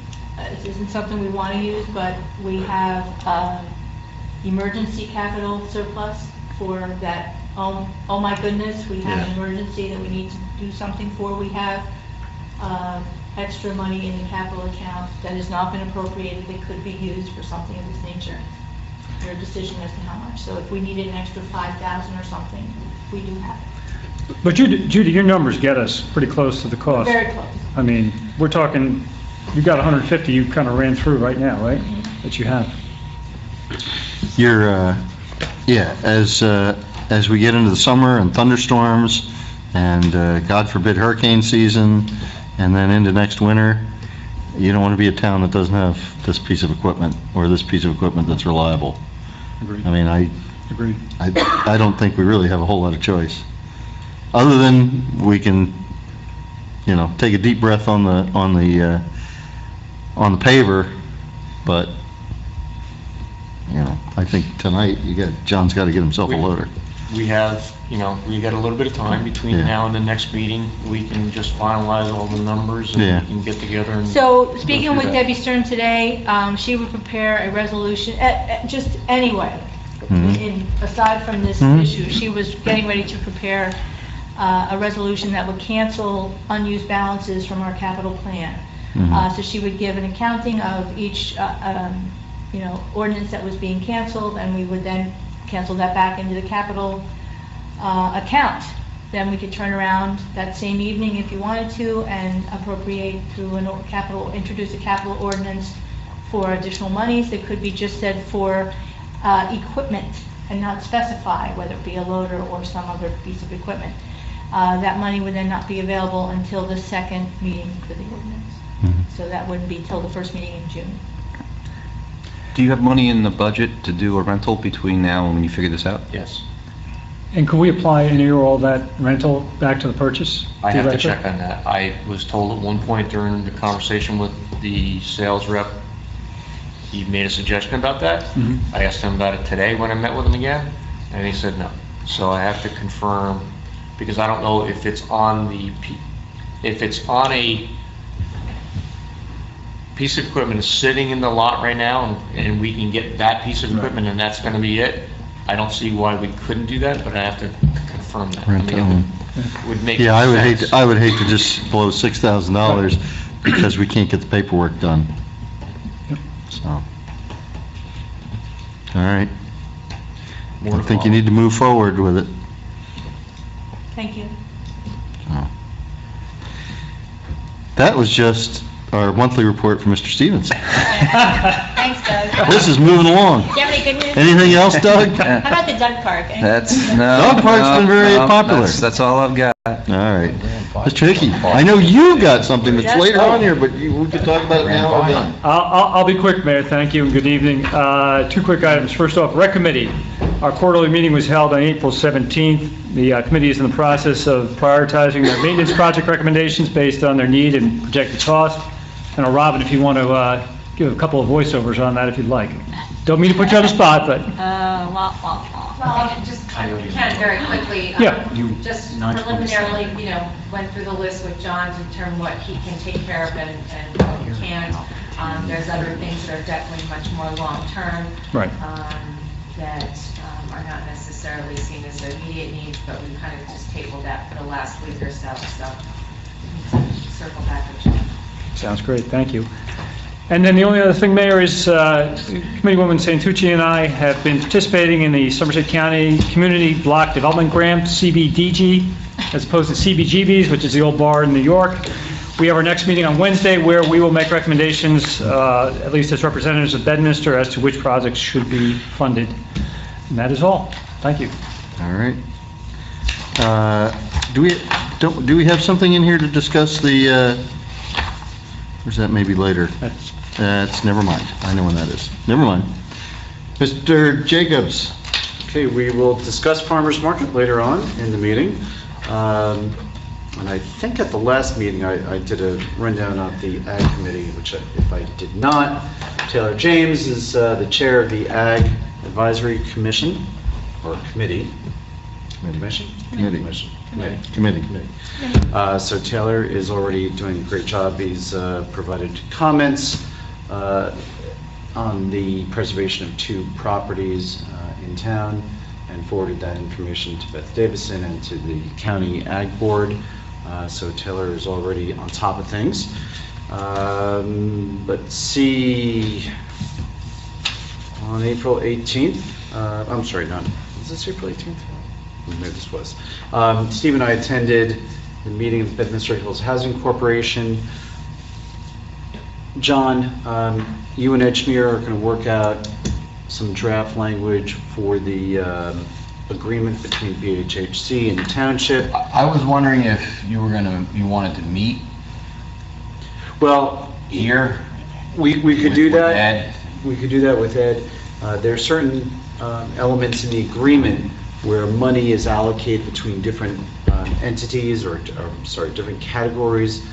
this isn't something we want to use, but we have emergency capital surplus for that. Oh my goodness, we have an emergency that we need to do something for. We have extra money in the capital account that has not been appropriated that could be used for something of this nature. Your decision as to how much. So if we needed an extra 5,000 or something, we do have it. But Judy, your numbers get us pretty close to the cost. Very close. I mean, we're talking, you got 150 you kind of ran through right now, right? That you have. You're, yeah, as as we get into the summer and thunderstorms and, God forbid, hurricane season, and then into next winter, you don't want to be a town that doesn't have this piece of equipment or this piece of equipment that's reliable. Agreed. I mean, Agreed. I don't think we really have a whole lot of choice. Other than we can, take a deep breath on the paver, but, I think tonight, John's got to get himself a loader. We have, we got a little bit of time between Yeah. now and the next meeting. We can just finalize all the numbers and Yeah. we can get together and. So, go speaking through with that. Debbie Stern today, she would prepare a resolution, just anyway, aside from this Mhm. issue, she was getting ready to prepare a resolution that would cancel unused balances from our capital plan. So she would give an accounting of each, ordinance that was being canceled, and we would then cancel that back into the capital account. Then we could turn around that same evening if you wanted to and appropriate through introduce a capital ordinance for additional monies that could be just said for equipment and not specify whether it be a loader or some other piece of equipment. That money would then not be available until the second meeting for the ordinance. So that wouldn't be till the first meeting in June. Do you have money in the budget to do a rental between now and when you figure this out? Yes. And can we apply any or all that rental back to the purchase? I have to theoretically? check on that. I was told at one point during the conversation with the sales rep, he made a suggestion about that. Mhm. I asked him about it today when I met with him again, and he said no. So I have to confirm, because I don't know if it's on a piece of equipment is sitting in the lot right now, and we can get that piece of equipment, and that's gonna be it. I don't see why we couldn't do that, but I have to confirm that. Rent I mean, it would make Yeah, I would sense. I would hate to just blow $6,000 because we can't get the paperwork done. So, all right. I think you need to move forward with it. Thank you. So. That was just our monthly report from Mr. Stevens. Thanks, Doug. This is moving along. Do you have any good news? Anything else, Doug? How about the Doug Park? Dog park's been very popular. That's all I've got. All right. Mr. Hickey, I know you got something that's later on here, but we could talk about it now or then. I'll be quick, Mayor. Thank you and good evening. Two quick items. First off, Rec Committee. Our quarterly meeting was held on April 17th. The committee is in the process of prioritizing their maintenance project recommendations based on their need and projected cost. And Robin, if you want to give a couple of voiceovers on that if you'd like. Don't mean to put you on the spot, but Well, just kind of very quickly. Yeah. Just preliminarily, went through the list with John to determine what he can take care of and what he can't. There's other things that are definitely much more long-term. Right. That are not necessarily seen as immediate needs, but we kind of just tabled that for the last week or so, circle back with John. Sounds great, thank you. And then the only other thing, Mayor, is Committeewoman Santucci and I have been participating in the Somerset County Community Block Development Grant, CBDG, as opposed to CBGBs, which is the old bar in New York. We have our next meeting on Wednesday where we will make recommendations, at least as representatives of Bedminster, as to which projects should be funded. And that is all. Thank you. All right. Do we have something in here to discuss the, or is that maybe later? That's, never mind. I know when that is. Never mind. Mr. Jacobs. Okay, we will discuss farmers market later on in the meeting. And I think at the last meeting, I did a rundown of the Ag Committee, which if I did not, Taylor James is the chair of the Ag Advisory Commission, or Committee. Commission? Committee. Commission. Committee. So Taylor is already doing a great job. He's provided comments on the preservation of 2 properties in town and forwarded that information to Beth Davison and to the County Ag Board. So Taylor is already on top of things. Let's see, on April 18th, I'm sorry, is this April 18th? Maybe this was. Steve and I attended the meeting of the Bedminster Hills Housing Corporation. John, you and Edgemere are going to work out some draft language for the agreement between BHHC and the township. I was wondering if you wanted to meet Well, here. we could do with that. Ed. We could do that with Ed. There are certain elements in the agreement where money is allocated between different entities or different categories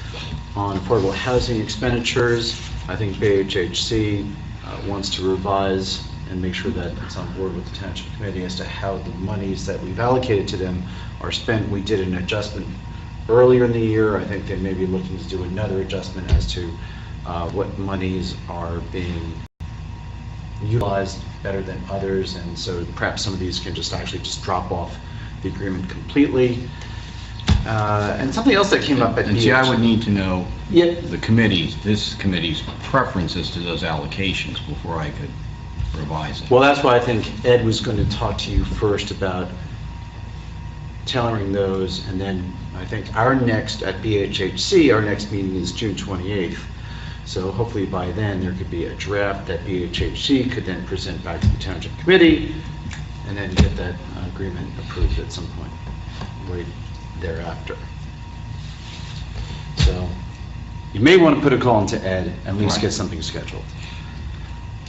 on affordable housing expenditures. I think BHHC wants to revise and make sure that it's on board with the Township Committee as to how the monies that we've allocated to them are spent. We did an adjustment earlier in the year. I think they may be looking to do another adjustment as to what monies are being utilized better than others, and so perhaps some of these can just drop off the agreement completely. And something else that came up at And see, I would need to know Yep. this committee's preferences to those allocations before I could revise it. Well, that's why I think Ed was going to talk to you first about tailoring those, and then I think at BHHC, our next meeting is June 28th. So hopefully by then, there could be a draft that BHHC could then present back to the Township Committee, and then get that agreement approved at some point right thereafter. So you may want to put a call into Ed, at least get something scheduled.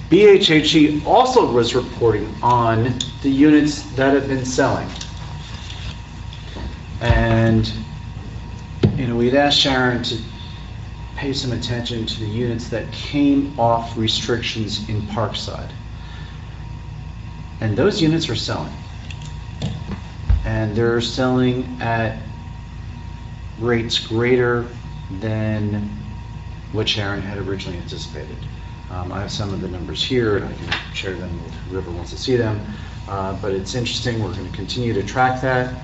BHHC also was reporting on the units that have been selling. And, we'd asked Sharon to pay some attention to the units that came off restrictions in Parkside. And those units are selling. And they're selling at rates greater than what Sharon had originally anticipated. I have some of the numbers here, and I can share them with whoever wants to see them. But it's interesting. We're going to continue to track that.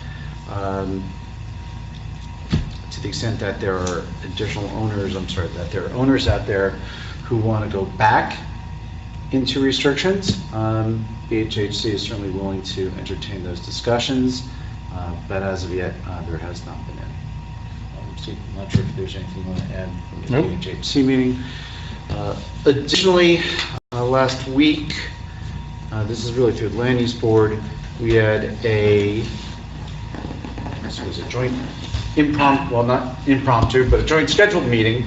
To the extent that there are that there are owners out there who want to go back into restrictions, BHHC is certainly willing to entertain those discussions, but as of yet, there has not been any. Steve, I'm not sure if there's anything you want to add from the BHHC meeting. Additionally, last week, this is really through the Land Use Board, we had a joint a joint scheduled meeting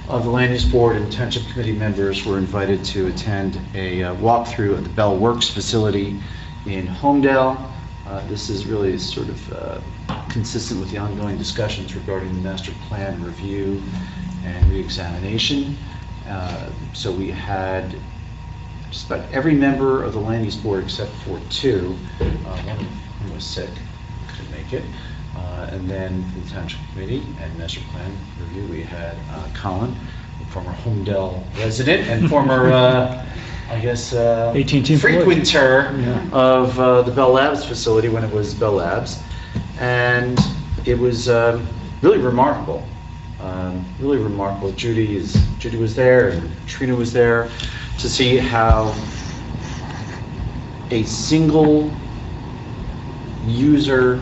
of the Land Use Board and Township Committee members were invited to attend a walkthrough of the Bell Works facility in Homedale. This is really sort of consistent with the ongoing discussions regarding the master plan review and reexamination. So we had just about every member of the Land Use Board except for two. One was sick, couldn't make it. And then from the Township Committee and Master Plan Review, we had Colin, a former Homedale resident and former, AT&T frequenter of the Bell Labs facility when it was Bell Labs. And it was really remarkable. Judy was there, and Trina was there, to see how a single user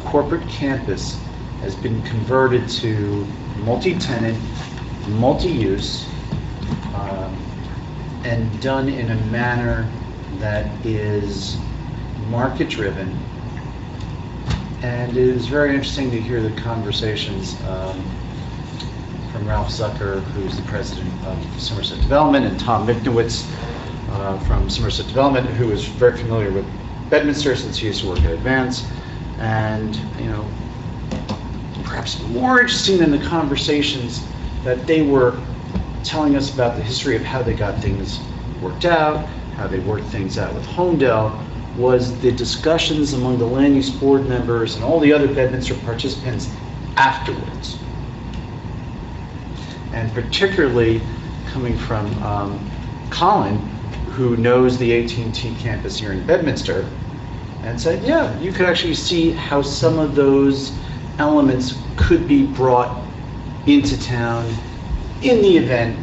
corporate campus has been converted to multi-tenant, multi-use, and done in a manner that is market-driven. And it is very interesting to hear the conversations from Ralph Zucker, who's the president of Somerset Development, and Tom Miknowitz from Somerset Development, who is very familiar with Bedminster since he used to work at Advance. And, perhaps more interesting than the conversations that they were telling us about the history of how they got things worked out, how they worked things out with Homedale, was the discussions among the Land Use Board members and all the other Bedminster participants afterwards. And particularly coming from Colin, who knows the AT&T campus here in Bedminster, and said, yeah, you could actually see how some of those elements could be brought into town in the event,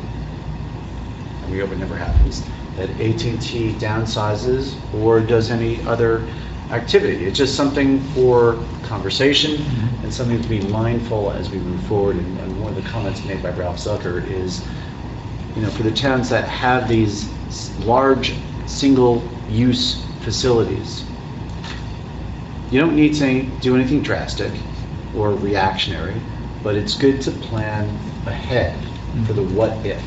and we hope it never happens, that AT&T downsizes or does any other activity. It's just something for conversation and something to be mindful as we move forward. And one of the comments made by Ralph Zucker is, for the towns that have these large single-use facilities, you don't need to do anything drastic or reactionary, but it's good to plan ahead for the what if.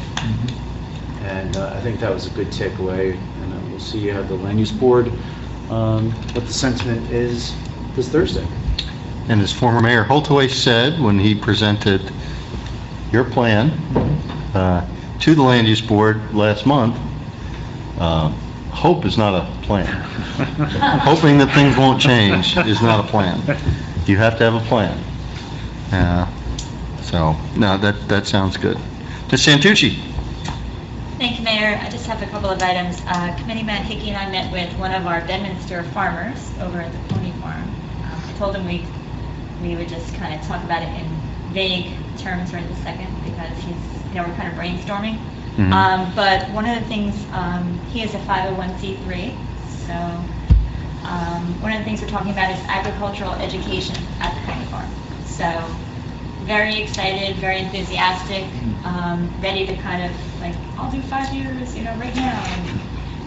And I think that was a good takeaway, and we'll see how the land use board, what the sentiment is this Thursday. And as former Mayor Holtaway said when he presented your plan to the land use board last month, hope is not a plan. Hoping that things won't change is not a plan. You have to have a plan. So, no, that sounds good. Ms. Santucci? Thank you, Mayor. I just have a couple of items. Committeeman Hickey and I met with one of our Bedminster farmers over at the pony farm. I told him we would just kind of talk about it in vague terms right this second because we're kind of brainstorming. But one of the things, he is a 501c3, so one of the things we're talking about is agricultural education at the pony farm. So very excited, very enthusiastic, ready to kind of like, I'll do 5 years, right now.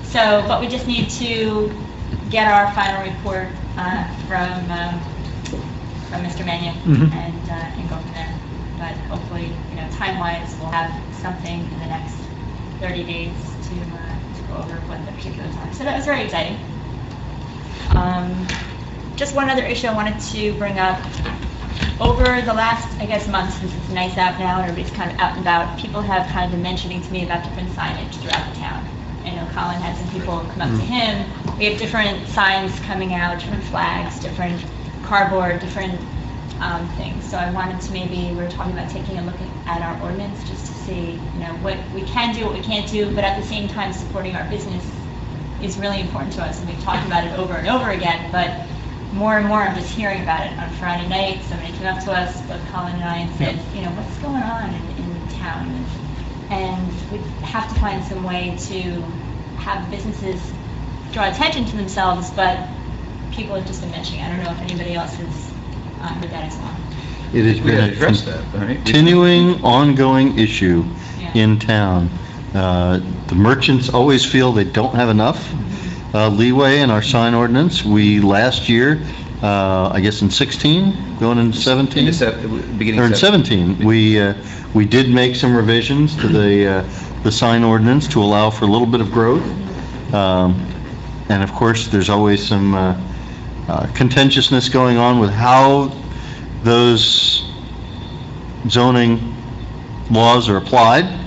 So, but we just need to get our final report from Mr. Mannion and go from there. But hopefully, time-wise, we'll have something in the next 30 days to go over what the particulars are. So that was very exciting. Just one other issue I wanted to bring up. Over the last, month, since it's nice out now and everybody's kind of out and about, people have kind of been mentioning to me about different signage throughout the town. I know Colin had some people come up to him. We have different signs coming out, different flags, different cardboard, different things. So I wanted to we were talking about taking a look at our ordinance just to see, what we can do, what we can't do, but at the same time supporting our business is really important to us. And we've talked about it over and over again, but more and more I'm just hearing about it. On Friday night, somebody came up to us, both Colin and I, and said, what's going on in town? And we have to find some way to have businesses draw attention to themselves, but people have just been mentioning. I don't know if anybody else has heard that as well. It has been a continuing, ongoing issue in town. The merchants always feel they don't have enough leeway in our sign ordinance. We last year, in 16, going into 17? Or in 17, we did make some revisions to the sign ordinance to allow for a little bit of growth. And of course, there's always some contentiousness going on with how those zoning laws are applied.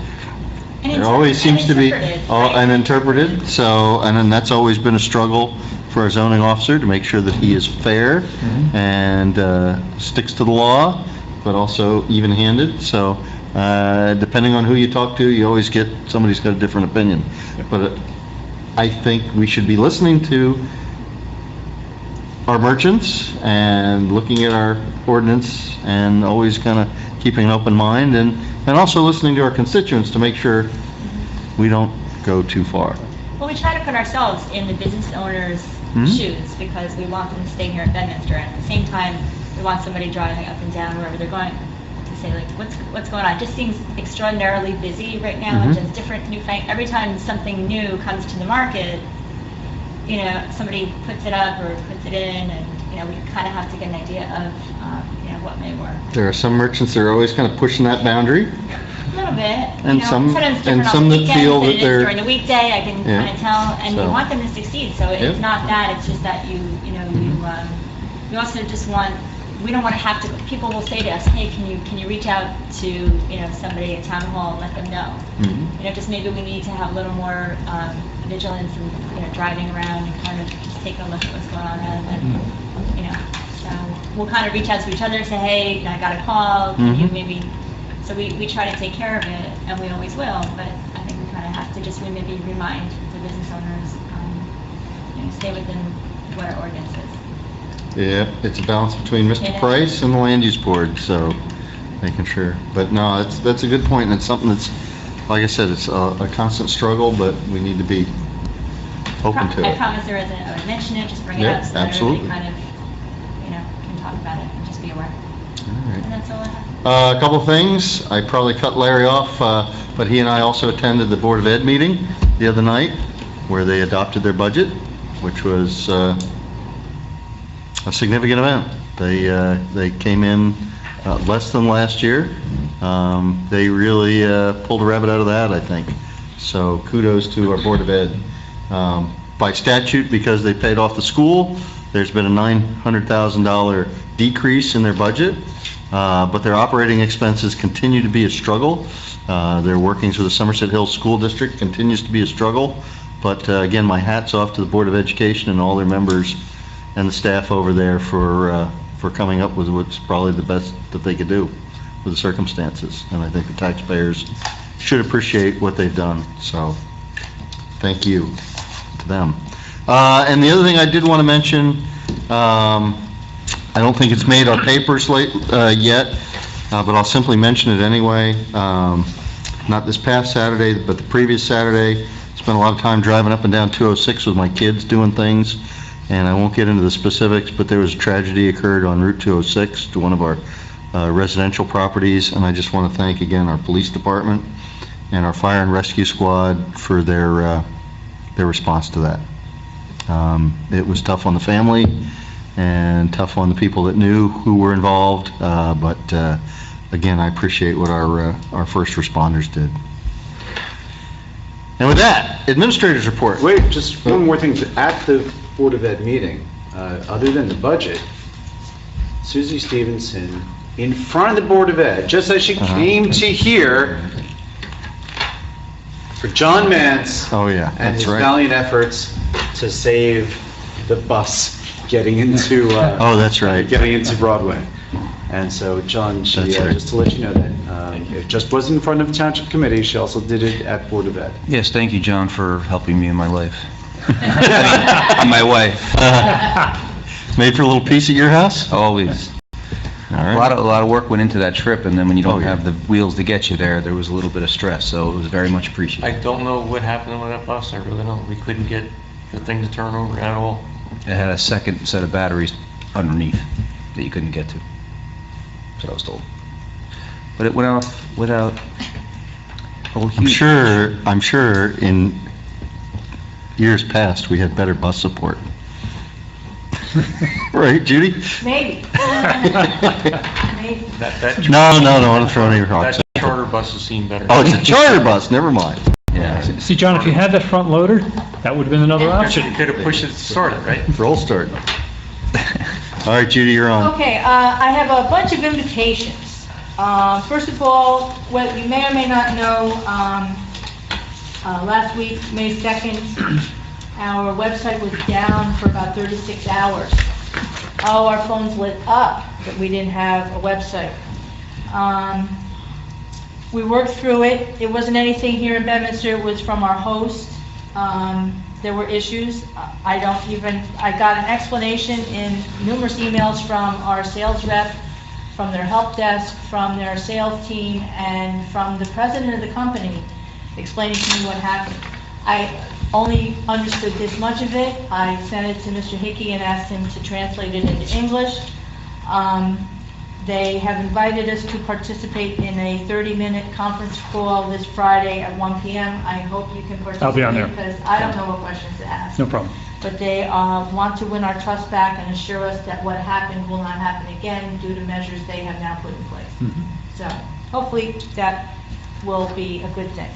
There always seems to be, and interpreted, so, and then that's always been a struggle for our zoning officer to make sure that he is fair and sticks to the law, but also even-handed. So depending on who you talk to, you always get somebody's got a different opinion. But I think we should be listening to our merchants and looking at our ordinance and always kind of keeping an open mind and also listening to our constituents to make sure we don't go too far. Well, we try to put ourselves in the business owner's shoes because we want them to stay here in Bedminster. At the same time, we want somebody driving up and down wherever they're going to say, like, what's going on? It just seems extraordinarily busy right now. Just different new things. Every time something new comes to the market, somebody puts it up or puts it in, and we kind of have to get an idea of what may work. There are some merchants that are always kind of pushing that boundary. A little bit. And some sometimes different that on the weekends feel than that it is they're during the weekday. I can kind of tell, and we So- want them to succeed. So it's not that. It's just that you also just want. We don't want to have to. People will say to us, "Hey, can you reach out to somebody at town hall and let them know?" Just maybe we need to have a little more vigilance and driving around and kind of just take a look at what's going on and So we'll kind of reach out to each other and say, "Hey, I got a call. Can you maybe?" So we try to take care of it, and we always will. But I think we kind of have to just maybe remind the business owners, stay within what our ordinance is. Yeah, it's a balance between Mr. Price and the land use board, so making sure. But no, that's a good point, and it's something that's, like I said, it's a constant struggle, but we need to be open to I it. promise there isn't. I would mention it, just bring it Yeah, up so that absolutely. everybody kind of, can talk about it and just be aware. All right. And that's all I have. A couple of things. I probably cut Larry off, but he and I also attended the Board of Ed meeting the other night where they adopted their budget, which was a significant event. They came in less than last year. They really pulled a rabbit out of the hat, I think. So kudos to our Board of Ed. By statute, because they paid off the school, there's been a $900,000 decrease in their budget, but their operating expenses continue to be a struggle. Their workings with the Somerset Hills School District continues to be a struggle. But again, my hat's off to the Board of Education and all their members and the staff over there for coming up with what's probably the best that they could do with the circumstances. And I think the taxpayers should appreciate what they've done. So thank you to them. And the other thing I did want to mention, I don't think it's made our papers yet, but I'll simply mention it anyway. Not this past Saturday, but the previous Saturday. Spent a lot of time driving up and down 206 with my kids doing things, and I won't get into the specifics, but there was a tragedy occurred on Route 206 to one of our residential properties, and I just want to thank again our police department and our fire and rescue squad for their response to that. It was tough on the family and tough on the people that knew who were involved, but again, I appreciate what our first responders did. And with that, administrator's report. Wait, just one more thing. At the Board of Ed meeting, other than the budget, Susie Stevenson, in front of the Board of Ed, just as she came to here, for John Mance and his valiant efforts to save the bus getting into getting into Broadway. And so, John, just to let you know that it just wasn't in front of the Township Committee, she also did it at Board of Ed. Yes, thank you, John, for helping me in my life. On my way. Made for a little peace at your house? Always. All right. A lot of work went into that trip, and then when you don't have the wheels to get you there, there was a little bit of stress, so it was very much appreciated. I don't know what happened with that bus, I really don't. We couldn't get the thing to turn over at all. It had a second set of batteries underneath that you couldn't get to. So I was told. But it went off without a huge... I'm sure in years past we had better bus support. Right, Judy? Maybe. Maybe. No, I don't want to throw any rocks. That charter bus has seen better. Oh, it's a charter bus, never mind. Yeah. See, John, if you had that front loader, that would have been another option. You could have pushed it to start it, right? Roll start. All right, Judy, you're on. Okay, I have a bunch of invitations. First of all, what you may or may not know, last week, May 2nd, our website was down for about 36 hours. Oh, our phones lit up, but we didn't have a website. We worked through it. It wasn't anything here in Bedminster. It was from our host. There were issues. I got an explanation in numerous emails from our sales rep, from their help desk, from their sales team, and from the president of the company, explaining to me what happened. I only understood this much of it. I sent it to Mr. Hickey and asked him to translate it into English. They have invited us to participate in a 30-minute conference call this Friday at 1 p.m. I hope you can participate. I'll be on there. Because I don't know what questions to ask. No problem. But they want to win our trust back and assure us that what happened will not happen again due to measures they have now put in place. So hopefully that will be a good thing.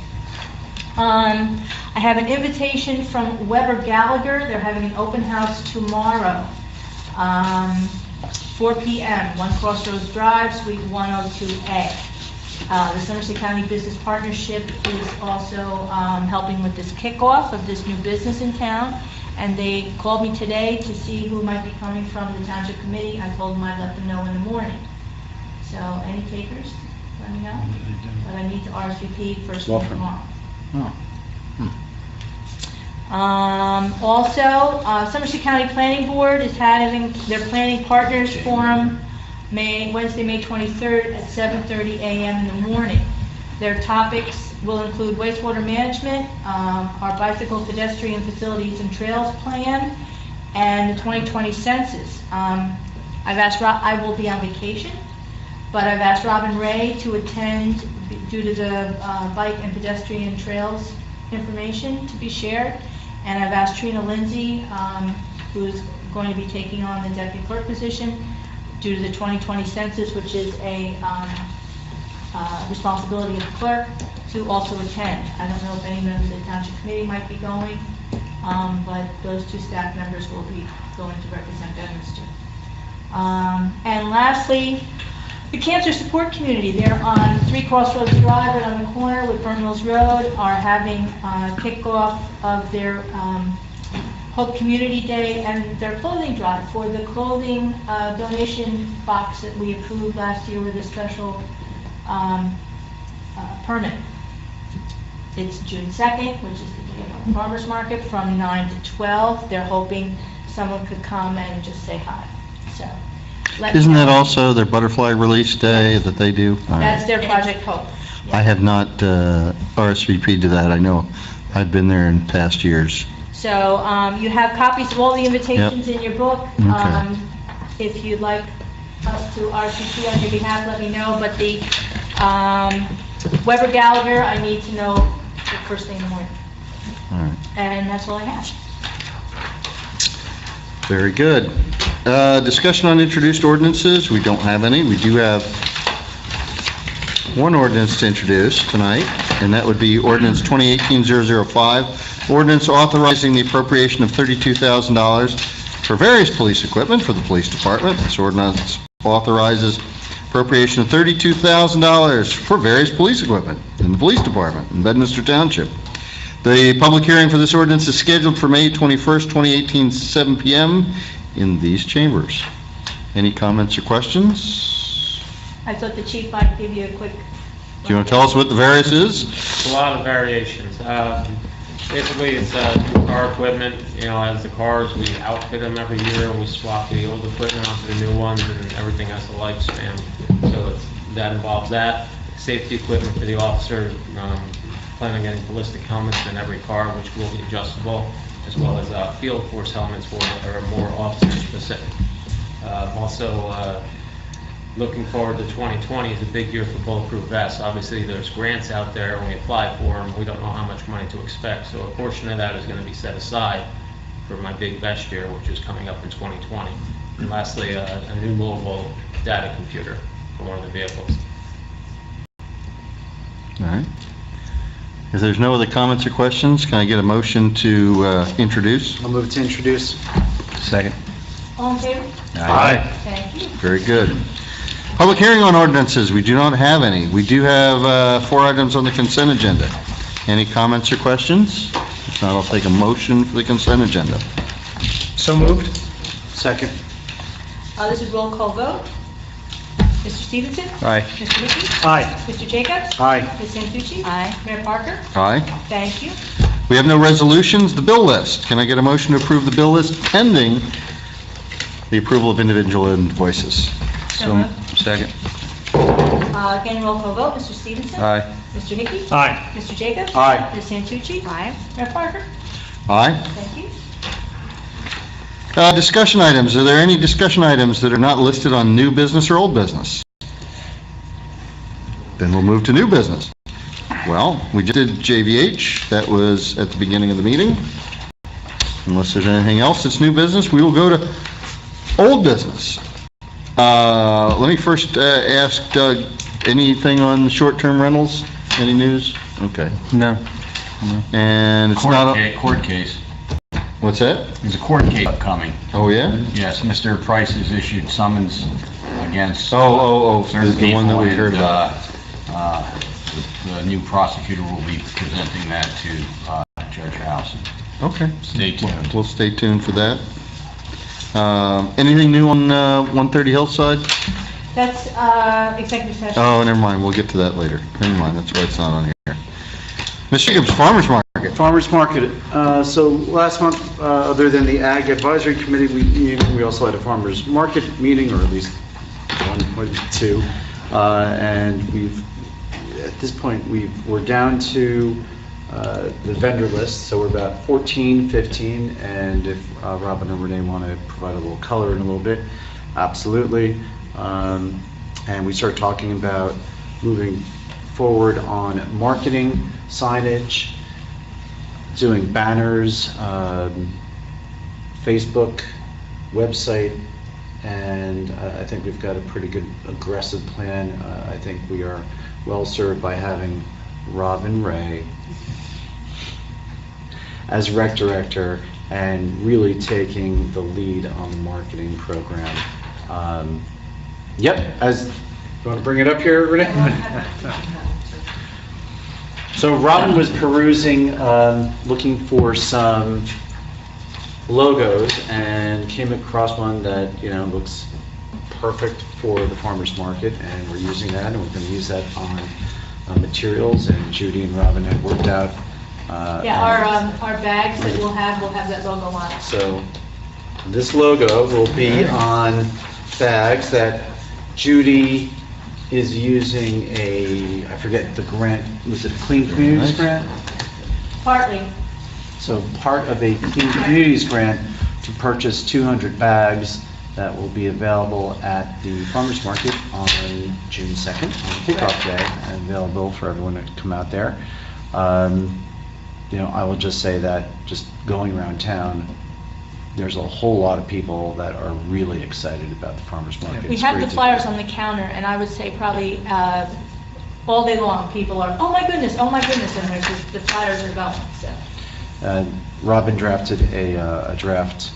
I have an invitation from Weber Gallagher. They're having an open house tomorrow, 4 p.m., 1 Crossroads Drive, Suite 102A. The Somerset County Business Partnership is also helping with this kickoff of this new business in town, and they called me today to see who might be coming from the Township Committee. I told them I'd let them know in the morning. So, any takers? Let me know. But I need to RSVP first thing tomorrow. Also, Somerset County Planning Board is having their Planning Partners Forum Wednesday, May 23rd at 7:30 a.m. in the morning. Their topics will include wastewater management, our bicycle, pedestrian facilities and trails plan, and the 2020 census. I will be on vacation, but I've asked Robin Ray to attend due to the bike and pedestrian trails information to be shared. And I've asked Trina Lindsay, who's going to be taking on the deputy clerk position due to the 2020 census, which is a responsibility of the clerk to also attend. I don't know if any members of the township committee might be going, but those two staff members will be going to represent Bedminster. And lastly, the cancer support community, they're on 3 Crossroads Drive, right on the corner with Burn Mills Road, are having kickoff of their Hope Community Day and their clothing drive for the clothing donation box that we approved last year with a special permit. It's June 2nd, which is the day of the farmer's market, from 9 to 12. They're hoping someone could come and just say hi. So, Isn't that also their butterfly release day that they do? That's their Project Hope. I have not RSVP'd to that. I know I've been there in past years. So you have copies of all the invitations in your book. Okay. If you'd like us to RSVP on your behalf, let me know. But the Weber Gallagher, I need to know the first thing in the morning. All right. And that's all I have. Very good. Discussion on introduced ordinances. We don't have any. We do have one ordinance to introduce tonight, and that would be ordinance 2018-005, ordinance authorizing the appropriation of $32,000 for various police equipment for the police department. This ordinance authorizes appropriation of $32,000 for various police equipment in the police department in Bedminster Township. The public hearing for this ordinance is scheduled for May 21st, 2018, 7 p.m. in these chambers. Any comments or questions? I thought the chief might give you a quick... Do you want to tell us what the various is? A lot of variations. Basically, it's car equipment. You know, as the cars, we outfit them every year, and we swap the old equipment onto the new ones, and everything has a lifespan. So that involves that. Safety equipment for the officer. Plan on getting ballistic helmets in every car, which will be adjustable, as well as field force helmets that are more officer specific. Also, looking forward to 2020 is a big year for bulletproof vests. Obviously, there's grants out there, and we apply for them. We don't know how much money to expect, so a portion of that is going to be set aside for my big vest year, which is coming up in 2020. And lastly, a new mobile data computer for one of the vehicles. All right. If there's no other comments or questions, can I get a motion to introduce? I'll move to introduce. Second. All in favor? Aye. Thank you. Very good. Public hearing on ordinances, we do not have any. We do have 4 items on the consent agenda. Any comments or questions? If not, I'll take a motion for the consent agenda. So moved? Second. This is roll call vote. Mr. Stevenson? Aye. Mr. Mickey? Aye. Mr. Jacobs? Aye. Ms. Santucci? Aye. Mayor Parker? Aye. Thank you. We have no resolutions. The bill list. Can I get a motion to approve the bill list pending the approval of individual invoices? So, second. Again, roll call vote. Mr. Stevenson? Aye. Mr. Hickey? Aye. Mr. Jacobs? Aye. Ms. Santucci? Aye. Mayor Parker? Aye. Thank you. Discussion items. Are there any discussion items that are not listed on new business or old business? Then we'll move to new business. Well, we just did JVH. That was at the beginning of the meeting. Unless there's anything else that's new business, we will go to old business. Let me first ask Doug, anything on short-term rentals? Any news? Okay. No. And it's not... Court case. What's that? There's a court case upcoming. Oh, yeah? Yes, Mr. Price has issued summons against... The one that we heard about. The new prosecutor will be presenting that to Judge House. Okay. Stay tuned. We'll stay tuned for that. Anything new on 130 Hillside? That's executive session. Oh, never mind, we'll get to that later. Never mind, that's why it's not on here. Mr. Jacobs, Farmers Market. Farmers Market. So last month, other than the Ag Advisory Committee, we also had a Farmers Market meeting, or at least one, two. And at this point, we're down to the vendor list, so we're about 14, 15, and if Robin and Renee want to provide a little color in a little bit, absolutely. And we start talking about moving forward on marketing, signage, doing banners, Facebook, website, and I think we've got a pretty good aggressive plan. I think we are well served by having Robin Ray as rec director and really taking the lead on the marketing program. Yep, you want to bring it up here, Renee? So Robin was perusing, looking for some logos and came across one that, looks perfect for the farmer's market, and we're using that, and we're going to use that on materials, and Judy and Robin have worked out. Yeah, our bags that we'll have that logo on it. So this logo will be on bags that Judy is using I forget the grant, was it a Clean Communities grant? Partly. So part of a Clean Communities grant to purchase 200 bags that will be available at the farmer's market on June 2nd, on kickoff day, and available for everyone to come out there. I will just say that just going around town, there's a whole lot of people that are really excited about the farmer's market. We It's have great the to- flyers on the counter, and I would say probably all day long, people are, oh my goodness, and there's just, the flyers are going, so. Robin drafted a draft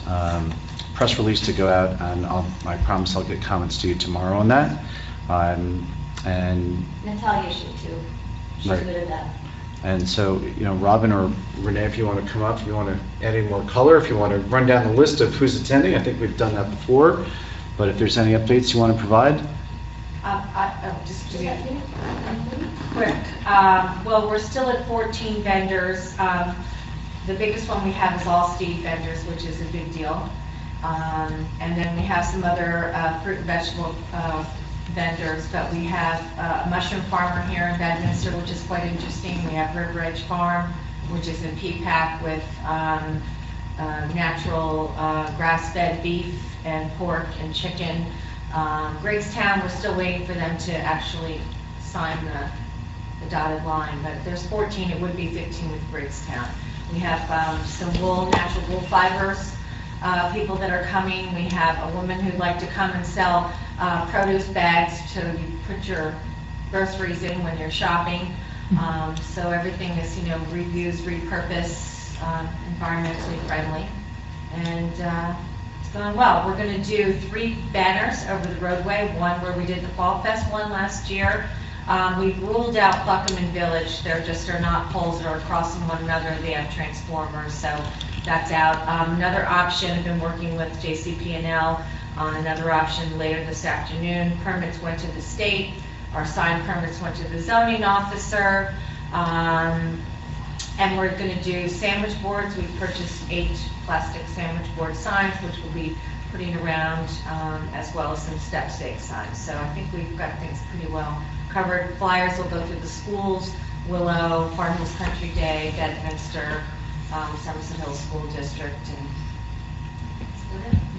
press release to go out, and I promise I'll get comments to you tomorrow on that. And Natalia should too. She's Right. good at that. And so, Robin or Renee, if you want to come up, if you want to add any more color, if you want to run down the list of who's attending, I think we've done that before. But if there's any updates you want to provide? Just to get quick. Well, we're still at 14 vendors. The biggest one we have is all Steve vendors, which is a big deal. And then we have some other fruit and vegetable vendors, but we have a mushroom farmer here in Bedminster, which is quite interesting. We have River Ridge Farm, which is in P-PAC with natural grass-fed beef and pork and chicken. Grigstown, we're still waiting for them to actually sign the dotted line, but if there's 14, it would be 15 with Grigstown. We have some natural wool fibers, people that are coming. We have a woman who'd like to come and sell produce bags so you put your groceries in when you're shopping. So everything is, reused, repurposed, environmentally friendly. And it's going well. We're going to do 3 banners over the roadway, one where we did the Fall Fest one last year. We've ruled out Buckham Village. There just are not poles that are crossing one another. They have transformers, so that's out. Another option, I've been working with JCP&L on another option later this afternoon. Permits went to the state. Our sign permits went to the zoning officer. And we're going to do sandwich boards. We've purchased 8 plastic sandwich board signs, which we'll be putting around, as well as some step stake signs. So I think we've got things pretty well covered. Flyers will go through the schools, Willow, Farm Hills Country Day, Bedminster, Somerset Hills School District, and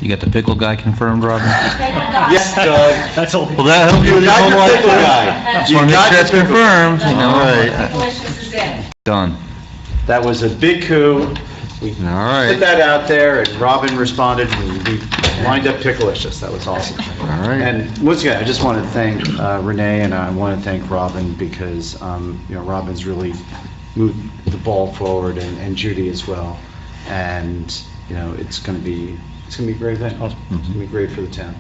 You got the pickle guy confirmed, Robin? Yes, Doug. That's all. Will that help you with You your got whole your life? pickle guy. Just You want to make got sure your that's pickle confirmed. guy. All right, Delicious is in. done. That was a big coup. We All put right, that out there, and Robin responded, and we lined up Picklicious. That was awesome. all right. And once again, I just want to thank Renee, and I want to thank Robin, because, Robin's really moved the ball forward, and Judy as well. And, it's going to be a great event. It's going to be great for the town.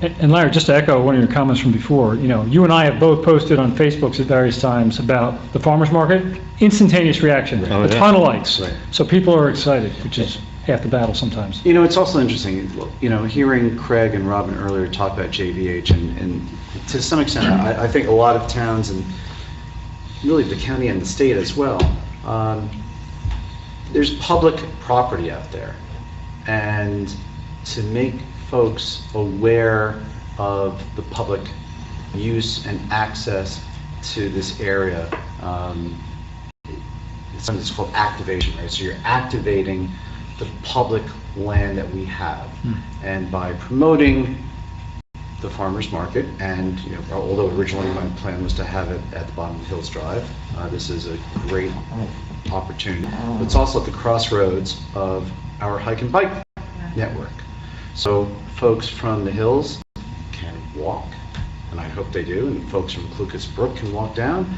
And Larry, just to echo one of your comments from before, you and I have both posted on Facebooks at various times about the farmer's market, instantaneous reaction, Oh, a yeah. ton of likes. Right. So people are excited, which is half the battle sometimes. It's also interesting, hearing Craig and Robin earlier talk about JVH, and to some extent, I think a lot of towns, and really the county and the state as well, there's public property out there. And to make folks aware of the public use and access to this area, it's something that's called activation, right? So you're activating the public land that we have. And by promoting the farmer's market, and although originally my plan was to have it at the bottom of Hills Drive, this is a great opportunity. But it's also at the crossroads of our hike and bike network. So folks from the hills can walk, and I hope they do, and folks from Clucas Brook can walk down.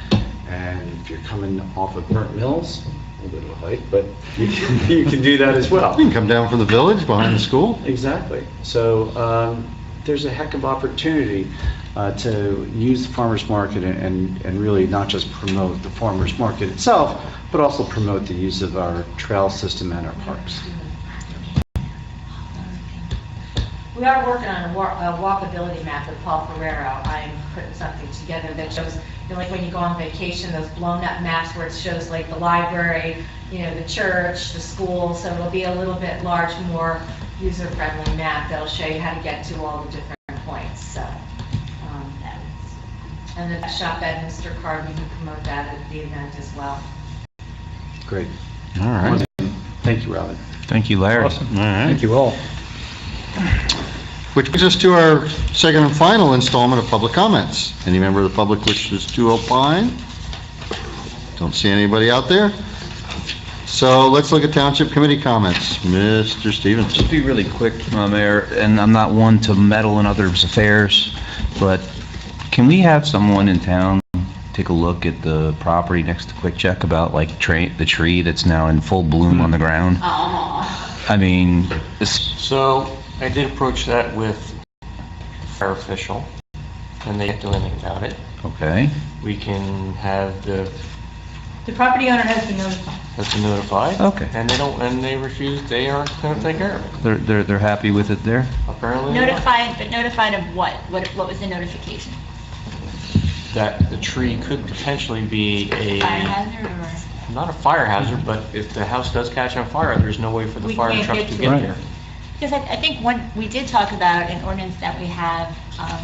And if you're coming off of Burnt Mills, a little bit of a hike, but you can do that as well. You can come down from the village behind the school. Exactly. So there's a heck of opportunity to use the farmers market and really not just promote the farmers market itself, but also promote the use of our trail system and our parks. We are working on a walkability map with Paul Ferrero. I'm putting something together that shows, you know, like when you go on vacation, those blown up maps where it shows like the library, you know, the church, the school. So it'll be a little bit large, more user-friendly map that'll show you how to get to all the different points. So, and the shop at Mr. Carvey, we can promote that at the event as well. Great. All right. Thank you, Robin. Thank you, Larry. Awesome. All right. Thank you all. Which brings us to our second and final installment of public comments. Any member of the public wishes to opine? Don't see anybody out there. So let's look at Township Committee comments. Mr. Stevens. Just be really quick, Mayor, and I'm not one to meddle in others' affairs, but can we have someone in town take a look at the property next to Quick Check about like the tree that's now in full bloom on the ground? I mean, So I did approach that with fire official, and they can't do anything about it. okay. We can have the, The property owner has been notified. has been notified. Okay. And they refuse, they aren't gonna take care of it, They're happy with it there? apparently. not. Notified of what? What was the notification? That the tree could potentially be Fire hazard or? not a fire hazard, but if the house does catch on fire, there's no way for the We fire can't trucks get to to get it. there. Because I think we did talk about an ordinance that we have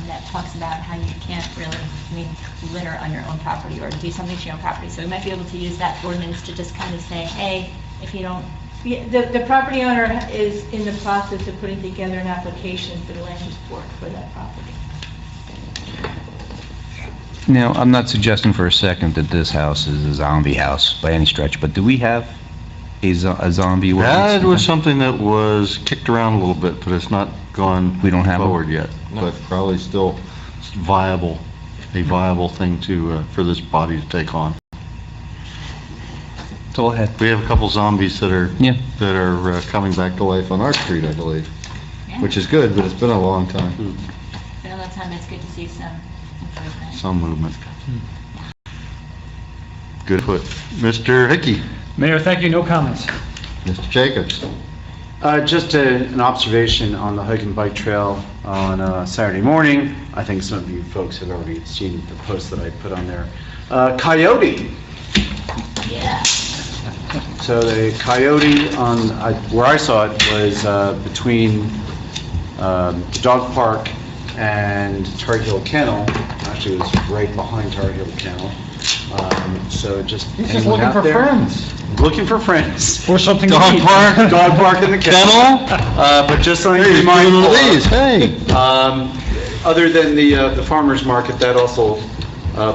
that talks about how you can't really, litter on your own property or do something to your own property. So we might be able to use that ordinance to just kind of say, hey, if you don't. Yeah, the property owner is in the process of putting together an application for the land use board for that property. Now, I'm not suggesting for a second that this house is a zombie house by any stretch, but do we have a zombie ordinance? That was something that was kicked around a little bit, but it's not gone We don't have it? forward yet. No. But probably still viable, a viable thing for this body to take on. Go ahead. We have a couple zombies that are Yeah. coming back to life on our street, I believe, Yeah. which is good, but it's been a long time. But a lot of time it's good to see some improvement. Some movement. Good put. Mr. Hickey, Mayor, thank you, no comments. Mr. Jacobs. Just an observation on the hike and bike trail on Saturday morning. I think some of you folks have already seen the post that I put on there. Coyote. Yeah. So the coyote where I saw it was between the dog park and Tar Heel Kennel. Actually, it was right behind Tar Heel Kennel. So just He's just anyone looking out for there? friends. Looking for friends. Or something to Dog eat. park. Dog park in the kennel. Kennel? But just something Hey, to be he's doing mindful one of these, of. hey. Other than the farmer's market, that also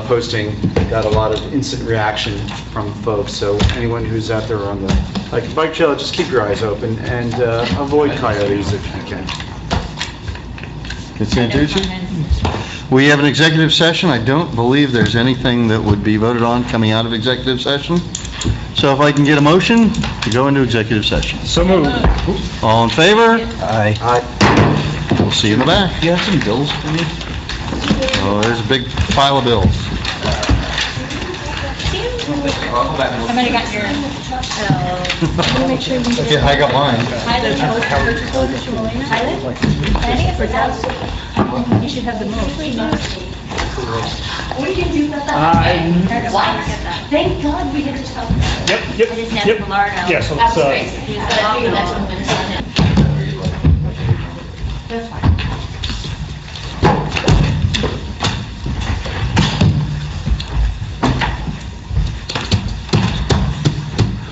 posting got a lot of instant reaction from folks. So anyone who's out there on the hike and bike trail, just keep your eyes open and avoid coyotes if you can. Ms. Santucci? We have an executive session. I don't believe there's anything that would be voted on coming out of executive session. So if I can get a motion to go into executive session. So moved. All in favor? Aye. We'll see you in the back. Do you have some bills for me? Oh, there's a big pile of bills. Somebody got your, Yeah, I got mine. You should have the most. We can do that. Thank God we didn't talk about it. Yep, I just yep, asked yep. Millardo. Yeah, so That was it's, great. He was like, "Oh, that's what I'm gonna say." That's fine.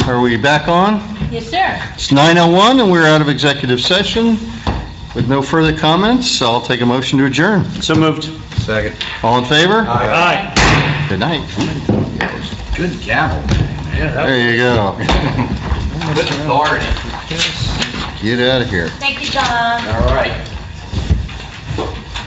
Are we back on? Yes, sir. It's 9:01 and we're out of executive session. With no further comments, I'll take a motion to adjourn. So moved. Second. All in favor? Aye. Good night. Good gavel, man. There you go. Good authority. Get out of here. Thank you, Tom. All right.